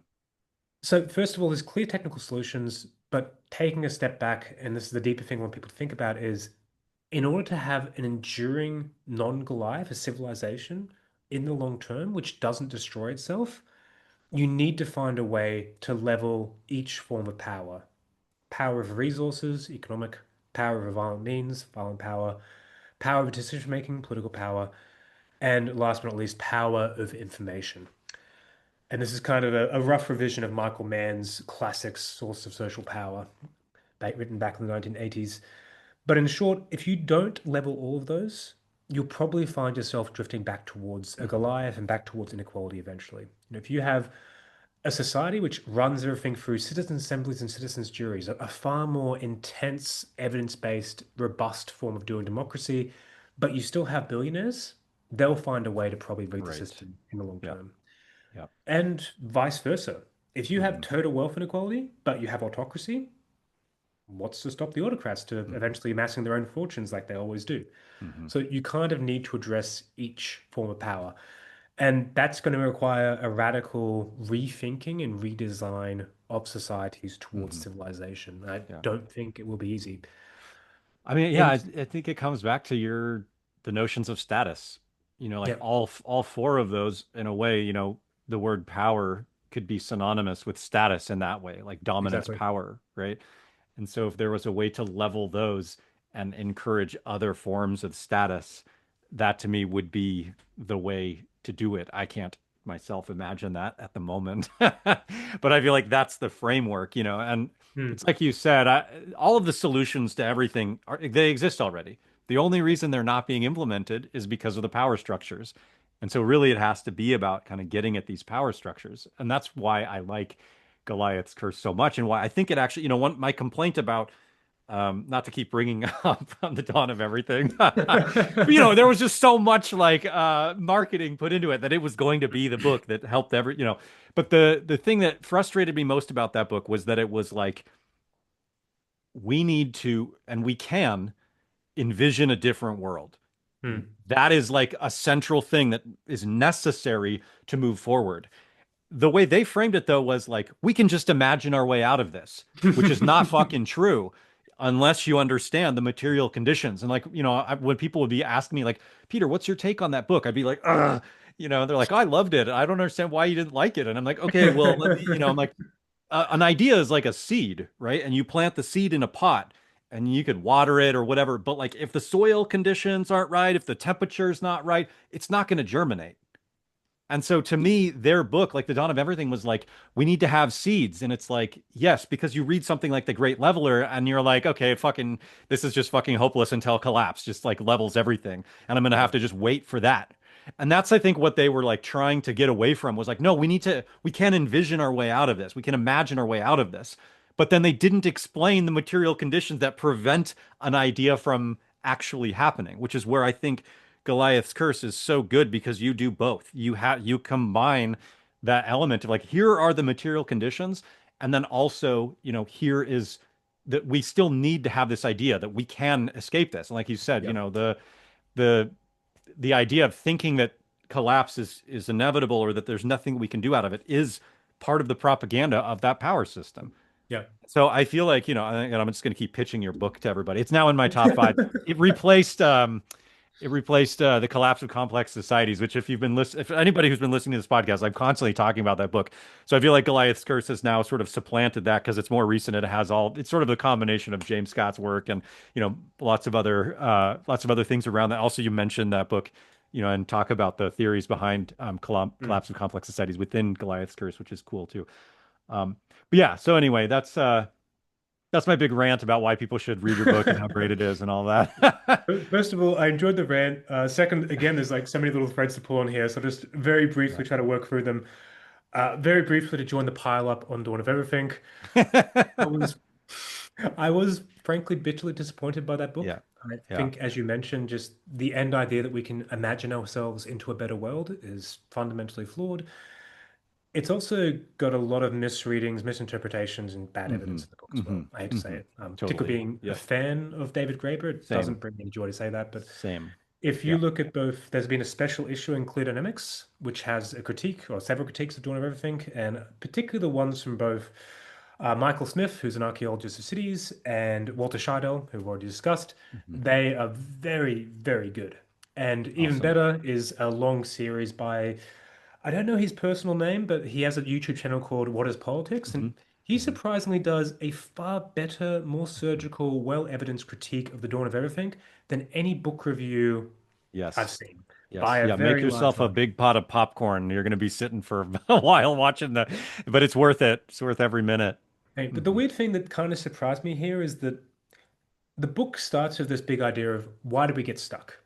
Speaker 2: So, first of all, there's clear technical solutions, but taking a step back, and this is the deeper thing I want people to think about, is in order to have an enduring non-Goliath, a civilization in the long term, which doesn't destroy itself, you need to find a way to level each form of power. Power of resources, economic power of violent means, violent power, power of decision making, political power, and last but not least, power of information. And this is kind of a rough revision of Michael Mann's classic Source of Social Power, written back in the 1980s. But in short, if you don't level all of those, you'll probably find yourself drifting back towards a
Speaker 1: Hmm.
Speaker 2: Goliath and back towards inequality eventually. If you have a society which runs everything through citizen assemblies and citizens' juries, a far more intense, evidence-based, robust form of doing democracy, but you still have billionaires, they'll find a way to probably rig the
Speaker 1: Right.
Speaker 2: system in the long
Speaker 1: Yeah.
Speaker 2: term.
Speaker 1: Yeah.
Speaker 2: And vice versa. If you have
Speaker 1: Hmm.
Speaker 2: total wealth inequality, but you have autocracy, what's to stop the autocrats to
Speaker 1: Hmm.
Speaker 2: eventually amassing their own fortunes like they always do?
Speaker 1: Hmm.
Speaker 2: So you kind of need to address each form of power. And that's going to require a radical rethinking and redesign of societies towards
Speaker 1: Hmm.
Speaker 2: civilization. I
Speaker 1: Yeah.
Speaker 2: don't think it will be easy.
Speaker 1: I mean, yeah,
Speaker 2: And
Speaker 1: I think it comes back to the notions of status. Like
Speaker 2: yeah,
Speaker 1: all four of those in a way, the word power could be synonymous with status in that way, like dominance
Speaker 2: exactly.
Speaker 1: power, right? And so if there was a way to level those and encourage other forms of status, that to me would be the way to do it. I can't myself imagine that at the moment, but I feel like that's the framework, and
Speaker 2: Hmm.
Speaker 1: it's like you said, all of the solutions to everything they exist already. The only reason they're not being implemented is because of the power structures. And so really it has to be about kind of getting at these power structures. And that's why I like Goliath's curse so much and why I think it actually, one my complaint about not to keep bringing up on the dawn of everything. But, there was just so much like marketing put into it that it was going to be the book that helped but the thing that frustrated me most about that book was that it was like we need to and we can envision a different world.
Speaker 2: Hmm.
Speaker 1: That is like a central thing that is necessary to move forward. The way they framed it though was like we can just imagine our way out of this, which is not fucking true unless you understand the material conditions. And like, when people would be asking me like, Peter, what's your take on that book? I'd be like, ugh, they're like, I loved it. I don't understand why you didn't like it. And I'm like, okay, well, I'm like, an idea is like a seed, right? And you plant the seed in a pot and you could water it or whatever. But like, if the soil conditions aren't right, if the temperature's not right, it's not going to germinate. And so to me, their book, like The Dawn of Everything, was like, we need to have seeds. And it's like, yes, because you read something like The Great Leveler and you're like, okay, fucking, this is just fucking hopeless until collapse, just like levels everything. And I'm going to have
Speaker 2: Yeah.
Speaker 1: to just wait for that. And that's, I think, what they were like trying to get away from was like, no, we can't envision our way out of this. We can imagine our way out of this. But then they didn't explain the material conditions that prevent an idea from actually happening, which is where I think Goliath's curse is so good because you do both. You combine that element of like here are the material conditions, and then also here is that we still need to have this idea that we can escape this. And like you said,
Speaker 2: Yep.
Speaker 1: the the idea of thinking that collapse is inevitable or that there's nothing we can do out of it is part of the propaganda of that power system.
Speaker 2: Yeah.
Speaker 1: So I feel like, and I'm just going to keep pitching your book to everybody. It's now in my top five. It replaced The Collapse of Complex Societies, which if anybody who's been listening to this podcast, I'm constantly talking about that book. So I feel like Goliath's Curse has now sort of supplanted that because it's more recent. It's sort of a combination of James Scott's work and, lots of other things around that. Also, you mentioned that book, and talk about the theories behind
Speaker 2: Mm.
Speaker 1: Collapse of Complex Societies within Goliath's Curse, which is cool too. But yeah, so anyway, that's my big rant about why people should read your book and how great it is and all that.
Speaker 2: First of all, I enjoyed the rant. Second, again, there's like so many little threads to pull on here, so just very briefly try to work through them. Very briefly to join the pile up on Dawn of Everything. I was I was frankly bitterly disappointed by that book.
Speaker 1: Yeah.
Speaker 2: I
Speaker 1: Yeah.
Speaker 2: think, as you mentioned, just the end idea that we can imagine ourselves into a better world is fundamentally flawed. It's also got a lot of misreadings, misinterpretations, and bad
Speaker 1: Hmm.
Speaker 2: evidence in the book as
Speaker 1: Hmm.
Speaker 2: well. I hate to say
Speaker 1: Hmm.
Speaker 2: it. Particularly
Speaker 1: Totally.
Speaker 2: being a
Speaker 1: Yep.
Speaker 2: fan of David Graeber, it
Speaker 1: Same.
Speaker 2: doesn't bring me any joy to say that. But
Speaker 1: Same.
Speaker 2: if you
Speaker 1: Yeah.
Speaker 2: look at both, there's been a special issue in Clear Dynamics, which has a critique or several critiques of Dawn of Everything, and particularly the ones from both Michael Smith, who's an archaeologist of cities, and Walter Scheidel, who we've already discussed.
Speaker 1: Hmm.
Speaker 2: They are very, very good. And even
Speaker 1: Awesome.
Speaker 2: better is a long series by, I don't know his personal name, but he has a YouTube channel called What is Politics?
Speaker 1: Hmm.
Speaker 2: And he
Speaker 1: Hmm.
Speaker 2: surprisingly does a far better, more surgical, well-evidenced critique of the Dawn of Everything than any book review I've
Speaker 1: Yes.
Speaker 2: seen by
Speaker 1: Yes.
Speaker 2: a
Speaker 1: Yeah. Make
Speaker 2: very large
Speaker 1: yourself a
Speaker 2: margin.
Speaker 1: big pot of popcorn. You're going to be sitting for a while watching but it's worth it. It's worth every minute.
Speaker 2: Hey, but the
Speaker 1: Hmm.
Speaker 2: weird thing that kind of surprised me here is that the book starts with this big idea of why do we get stuck?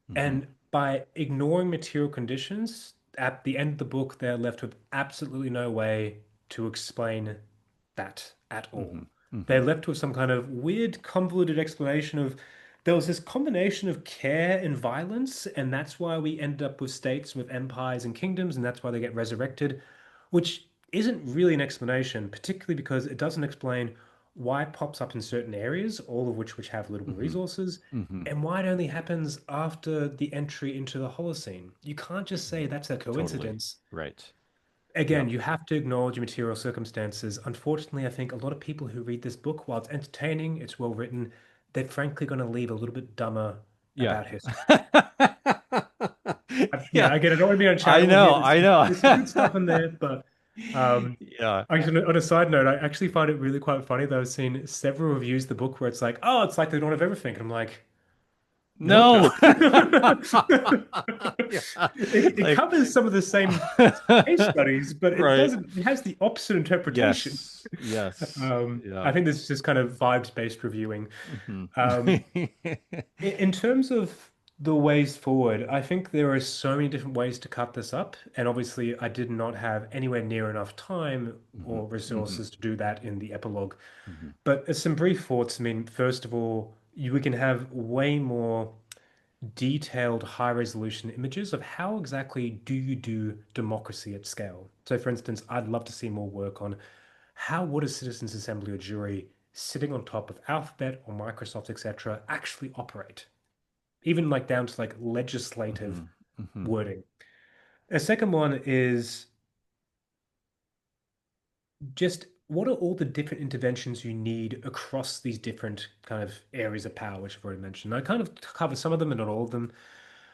Speaker 1: Hmm.
Speaker 2: And by ignoring material conditions, at the end of the book, they're left with absolutely no way to explain that at all.
Speaker 1: Hmm. Hmm.
Speaker 2: They're left with some kind of weird, convoluted explanation of there was this combination of care and violence, and that's why we end up with states with empires and kingdoms, and that's why they get resurrected, which isn't really an explanation, particularly because it doesn't explain why it pops up in certain areas, all of which have little
Speaker 1: Hmm.
Speaker 2: resources,
Speaker 1: Hmm.
Speaker 2: and why it only happens after the entry into the Holocene. You can't just say that's a
Speaker 1: Totally.
Speaker 2: coincidence.
Speaker 1: Right.
Speaker 2: Again,
Speaker 1: Yep.
Speaker 2: you have to acknowledge material circumstances. Unfortunately, I think a lot of people who read this book, while it's entertaining, it's well written, they're frankly going to leave a little bit dumber
Speaker 1: Yeah.
Speaker 2: about history.
Speaker 1: Yeah.
Speaker 2: Again, I don't want to be
Speaker 1: I
Speaker 2: uncharitable here.
Speaker 1: know. I know.
Speaker 2: There's some good stuff in there, but
Speaker 1: Yeah.
Speaker 2: actually, on a side note, I actually find it really quite funny that I've seen several reviews of the book where it's like, oh, it's like they don't have everything. And I'm like, nope.
Speaker 1: No. Yeah.
Speaker 2: It
Speaker 1: Like,
Speaker 2: covers some of the same case studies, but it
Speaker 1: right.
Speaker 2: doesn't, it has the opposite interpretation.
Speaker 1: Yes. Yes.
Speaker 2: I
Speaker 1: Yeah.
Speaker 2: think this is just kind of vibes-based reviewing.
Speaker 1: Hmm.
Speaker 2: Um, in terms of the ways forward, I think there are so many different ways to cut this up. And obviously, I did not have anywhere near enough time
Speaker 1: Hmm.
Speaker 2: or
Speaker 1: Hmm.
Speaker 2: resources to do that in the epilogue.
Speaker 1: Hmm.
Speaker 2: But as some brief thoughts, I mean, first of all, we can have way more detailed high resolution images of how exactly do you do democracy at scale. So for instance, I'd love to see more work on how would a citizens assembly or jury sitting on top of Alphabet or Microsoft, etc., actually operate, even like down to like legislative
Speaker 1: Hmm. Hmm.
Speaker 2: wording. A second one is just what are all the different interventions you need across these different kind of areas of power, which I've already mentioned. I kind of cover some of them and not all of them.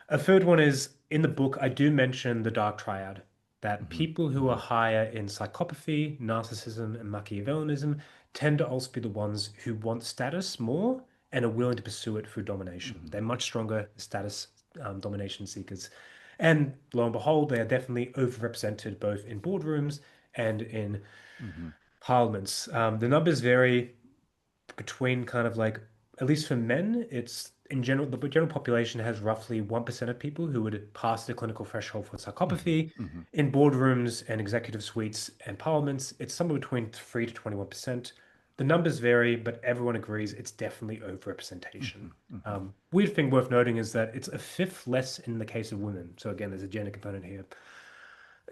Speaker 2: A third one is in the book, I do mention the dark triad, that
Speaker 1: Hmm.
Speaker 2: people who are
Speaker 1: Hmm.
Speaker 2: higher in psychopathy, narcissism, and Machiavellianism tend to also be the ones who want status more and are willing to pursue it through domination.
Speaker 1: Hmm.
Speaker 2: They're much stronger status domination seekers. And lo and behold, they are definitely overrepresented both in boardrooms and in
Speaker 1: Hmm.
Speaker 2: parliaments. The numbers vary between kind of like, at least for men, it's in general, the general population has roughly 1% of people who would pass the clinical threshold for
Speaker 1: Hmm.
Speaker 2: psychopathy.
Speaker 1: Hmm.
Speaker 2: In boardrooms and executive suites and parliaments, it's somewhere between 3 to 21%. The numbers vary, but everyone agrees it's definitely overrepresentation.
Speaker 1: Hmm. Hmm.
Speaker 2: Weird thing worth noting is that it's a fifth less in the case of women. So again, there's a gender component here.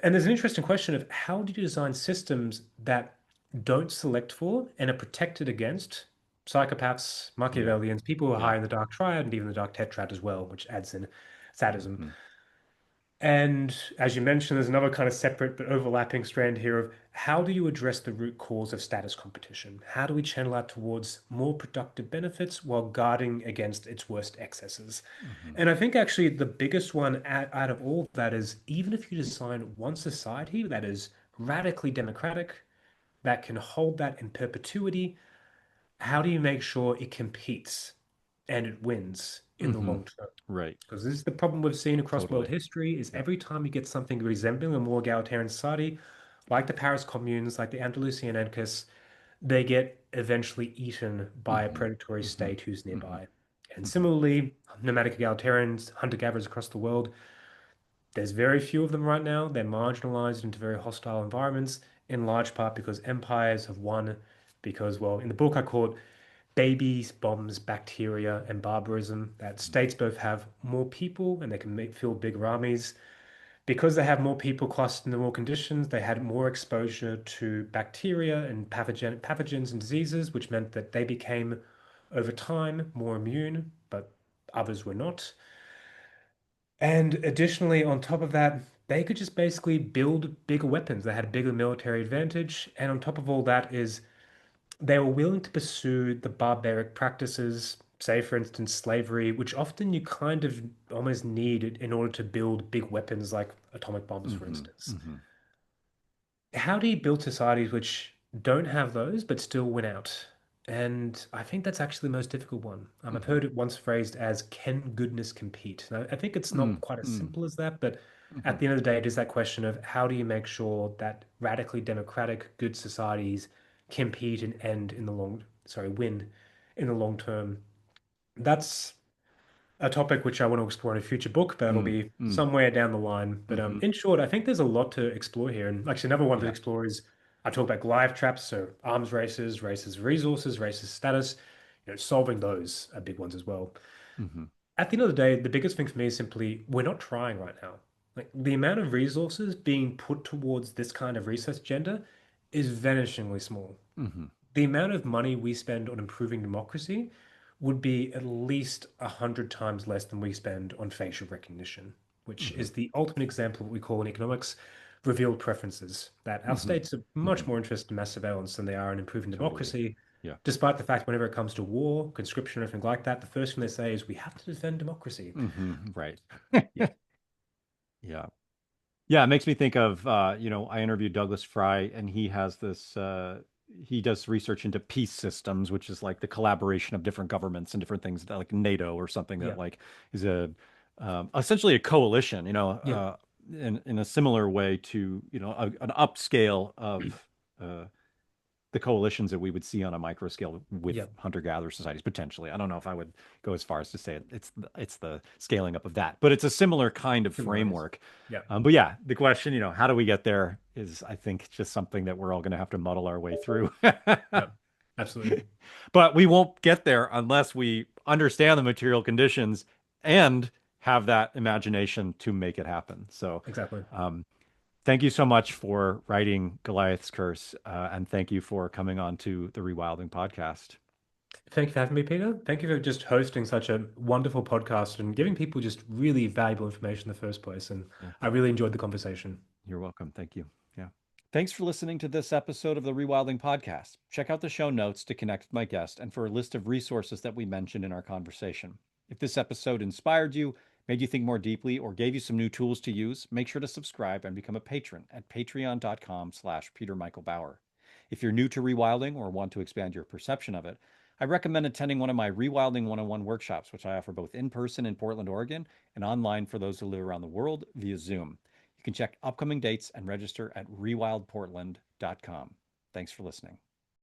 Speaker 2: And there's an interesting question of how do you design systems that don't select for and are protected against psychopaths,
Speaker 1: Yeah.
Speaker 2: Machiavellians, people who are
Speaker 1: Yeah.
Speaker 2: high in the dark triad and even the dark tetrad as well, which adds in sadism.
Speaker 1: Hmm.
Speaker 2: And as you mentioned, there's another kind of separate but overlapping strand here of how do you address the root cause of status competition? How do we channel that towards more productive benefits while guarding against its worst excesses?
Speaker 1: Hmm.
Speaker 2: And I think actually the biggest one out of all of that is even if you design one society that is radically democratic, that can hold that in perpetuity, how do you make sure it competes and it wins in the
Speaker 1: Hmm.
Speaker 2: long term?
Speaker 1: Right.
Speaker 2: Because this is the problem we've seen across world
Speaker 1: Totally.
Speaker 2: history is
Speaker 1: Yeah.
Speaker 2: every time you get something resembling a more egalitarian society, like the Paris communes, like the Andalusian anarchists, they get eventually eaten by a
Speaker 1: Hmm.
Speaker 2: predatory
Speaker 1: Hmm.
Speaker 2: state who's
Speaker 1: Hmm.
Speaker 2: nearby. And
Speaker 1: Hmm.
Speaker 2: similarly, nomadic egalitarians, hunter-gatherers across the world, there's very few of them right now. They're marginalized into very hostile environments, in large part because empires have won. Because, well, in the book I call it babies, bombs, bacteria, and barbarism, that states both have more people and they can fill bigger armies. Because they have more people clustered in more conditions, they had more exposure to bacteria and pathogens and diseases, which meant that they became, over time, more immune, but others were not. And additionally, on top of that, they could just basically build bigger weapons. They had a bigger military advantage. And on top of all that is they were willing to pursue the barbaric practices, say, for instance, slavery, which often you kind of almost need in order to build big weapons like atomic bombs, for
Speaker 1: Hmm.
Speaker 2: instance.
Speaker 1: Hmm.
Speaker 2: How do you build societies which don't have those but still win out? And I think that's actually the most difficult one. I've
Speaker 1: Hmm.
Speaker 2: heard it once phrased as can goodness compete? And I think it's not quite as
Speaker 1: Hmm.
Speaker 2: simple as that, but
Speaker 1: Hmm.
Speaker 2: at the end of the day, it is that question of how do you make sure that radically democratic, good societies compete and win in the long term. That's a topic which I want to explore in a future book, but it'll
Speaker 1: Hmm.
Speaker 2: be
Speaker 1: Hmm.
Speaker 2: somewhere down the line. But
Speaker 1: Hmm.
Speaker 2: in short, I think there's a lot to explore here. And actually, another one to
Speaker 1: Yeah.
Speaker 2: explore is I talk about Goliath traps, so arms races, races of resources, races status. Solving those are big ones as well.
Speaker 1: Hmm.
Speaker 2: At the end of the day, the biggest thing for me is simply we're not trying right now. Like the amount of resources being put towards this kind of research agenda is vanishingly small.
Speaker 1: Hmm.
Speaker 2: The amount of money we spend on improving democracy would be at least 100 times less than we spend on facial recognition, which
Speaker 1: Hmm.
Speaker 2: is the ultimate example of what we call in economics revealed preferences, that our
Speaker 1: Hmm.
Speaker 2: states are much
Speaker 1: Hmm.
Speaker 2: more interested in mass surveillance than they are in improving
Speaker 1: Totally.
Speaker 2: democracy,
Speaker 1: Yeah.
Speaker 2: despite the fact whenever it comes to war, conscription, or anything like that, the first thing they say is we have to defend democracy.
Speaker 1: Hmm. Right.
Speaker 2: Yeah,
Speaker 1: Yeah. Yeah, it makes me think of I interviewed Douglas Fry, and he has this he does research into peace systems, which is like the collaboration of different governments and different things like NATO or something that
Speaker 2: yeah,
Speaker 1: like is a essentially a coalition,
Speaker 2: yeah,
Speaker 1: in a similar way to, an upscale of the coalitions that we would see on a micro scale with
Speaker 2: yeah,
Speaker 1: hunter-gatherer societies potentially. I don't know if I would go as far as to say it's the scaling up of that, but it's a similar kind of
Speaker 2: similarities.
Speaker 1: framework.
Speaker 2: Yeah,
Speaker 1: But yeah, the question, how do we get there is, I think, just something that we're all going to have to muddle our way through.
Speaker 2: yeah, absolutely.
Speaker 1: But we won't get there unless we understand the material conditions and have that imagination to make it happen. So,
Speaker 2: Exactly.
Speaker 1: um, thank you so much for writing Goliath's Curse, and thank you for coming on to the Rewilding podcast.
Speaker 2: Thank you for having me, Peter. Thank you for just hosting such a wonderful podcast and giving people just really valuable information in the first place. And
Speaker 1: Yeah,
Speaker 2: I really enjoyed the conversation.
Speaker 1: you're welcome. Thank you. Yeah. Thanks for listening to this episode of the Rewilding podcast. Check out the show notes to connect with my guest and for a list of resources that we mentioned in our conversation. If this episode inspired you, made you think more deeply, or gave you some new tools to use, make sure to subscribe and become a patron at patreon.com/Peter Michael Bauer. If you're new to rewilding or want to expand your perception of it, I recommend attending one of my Rewilding 101 workshops, which I offer both in person in Portland, Oregon, and online for those who live around the world via Zoom. You can check upcoming dates and register at rewildportland.com. Thanks for listening.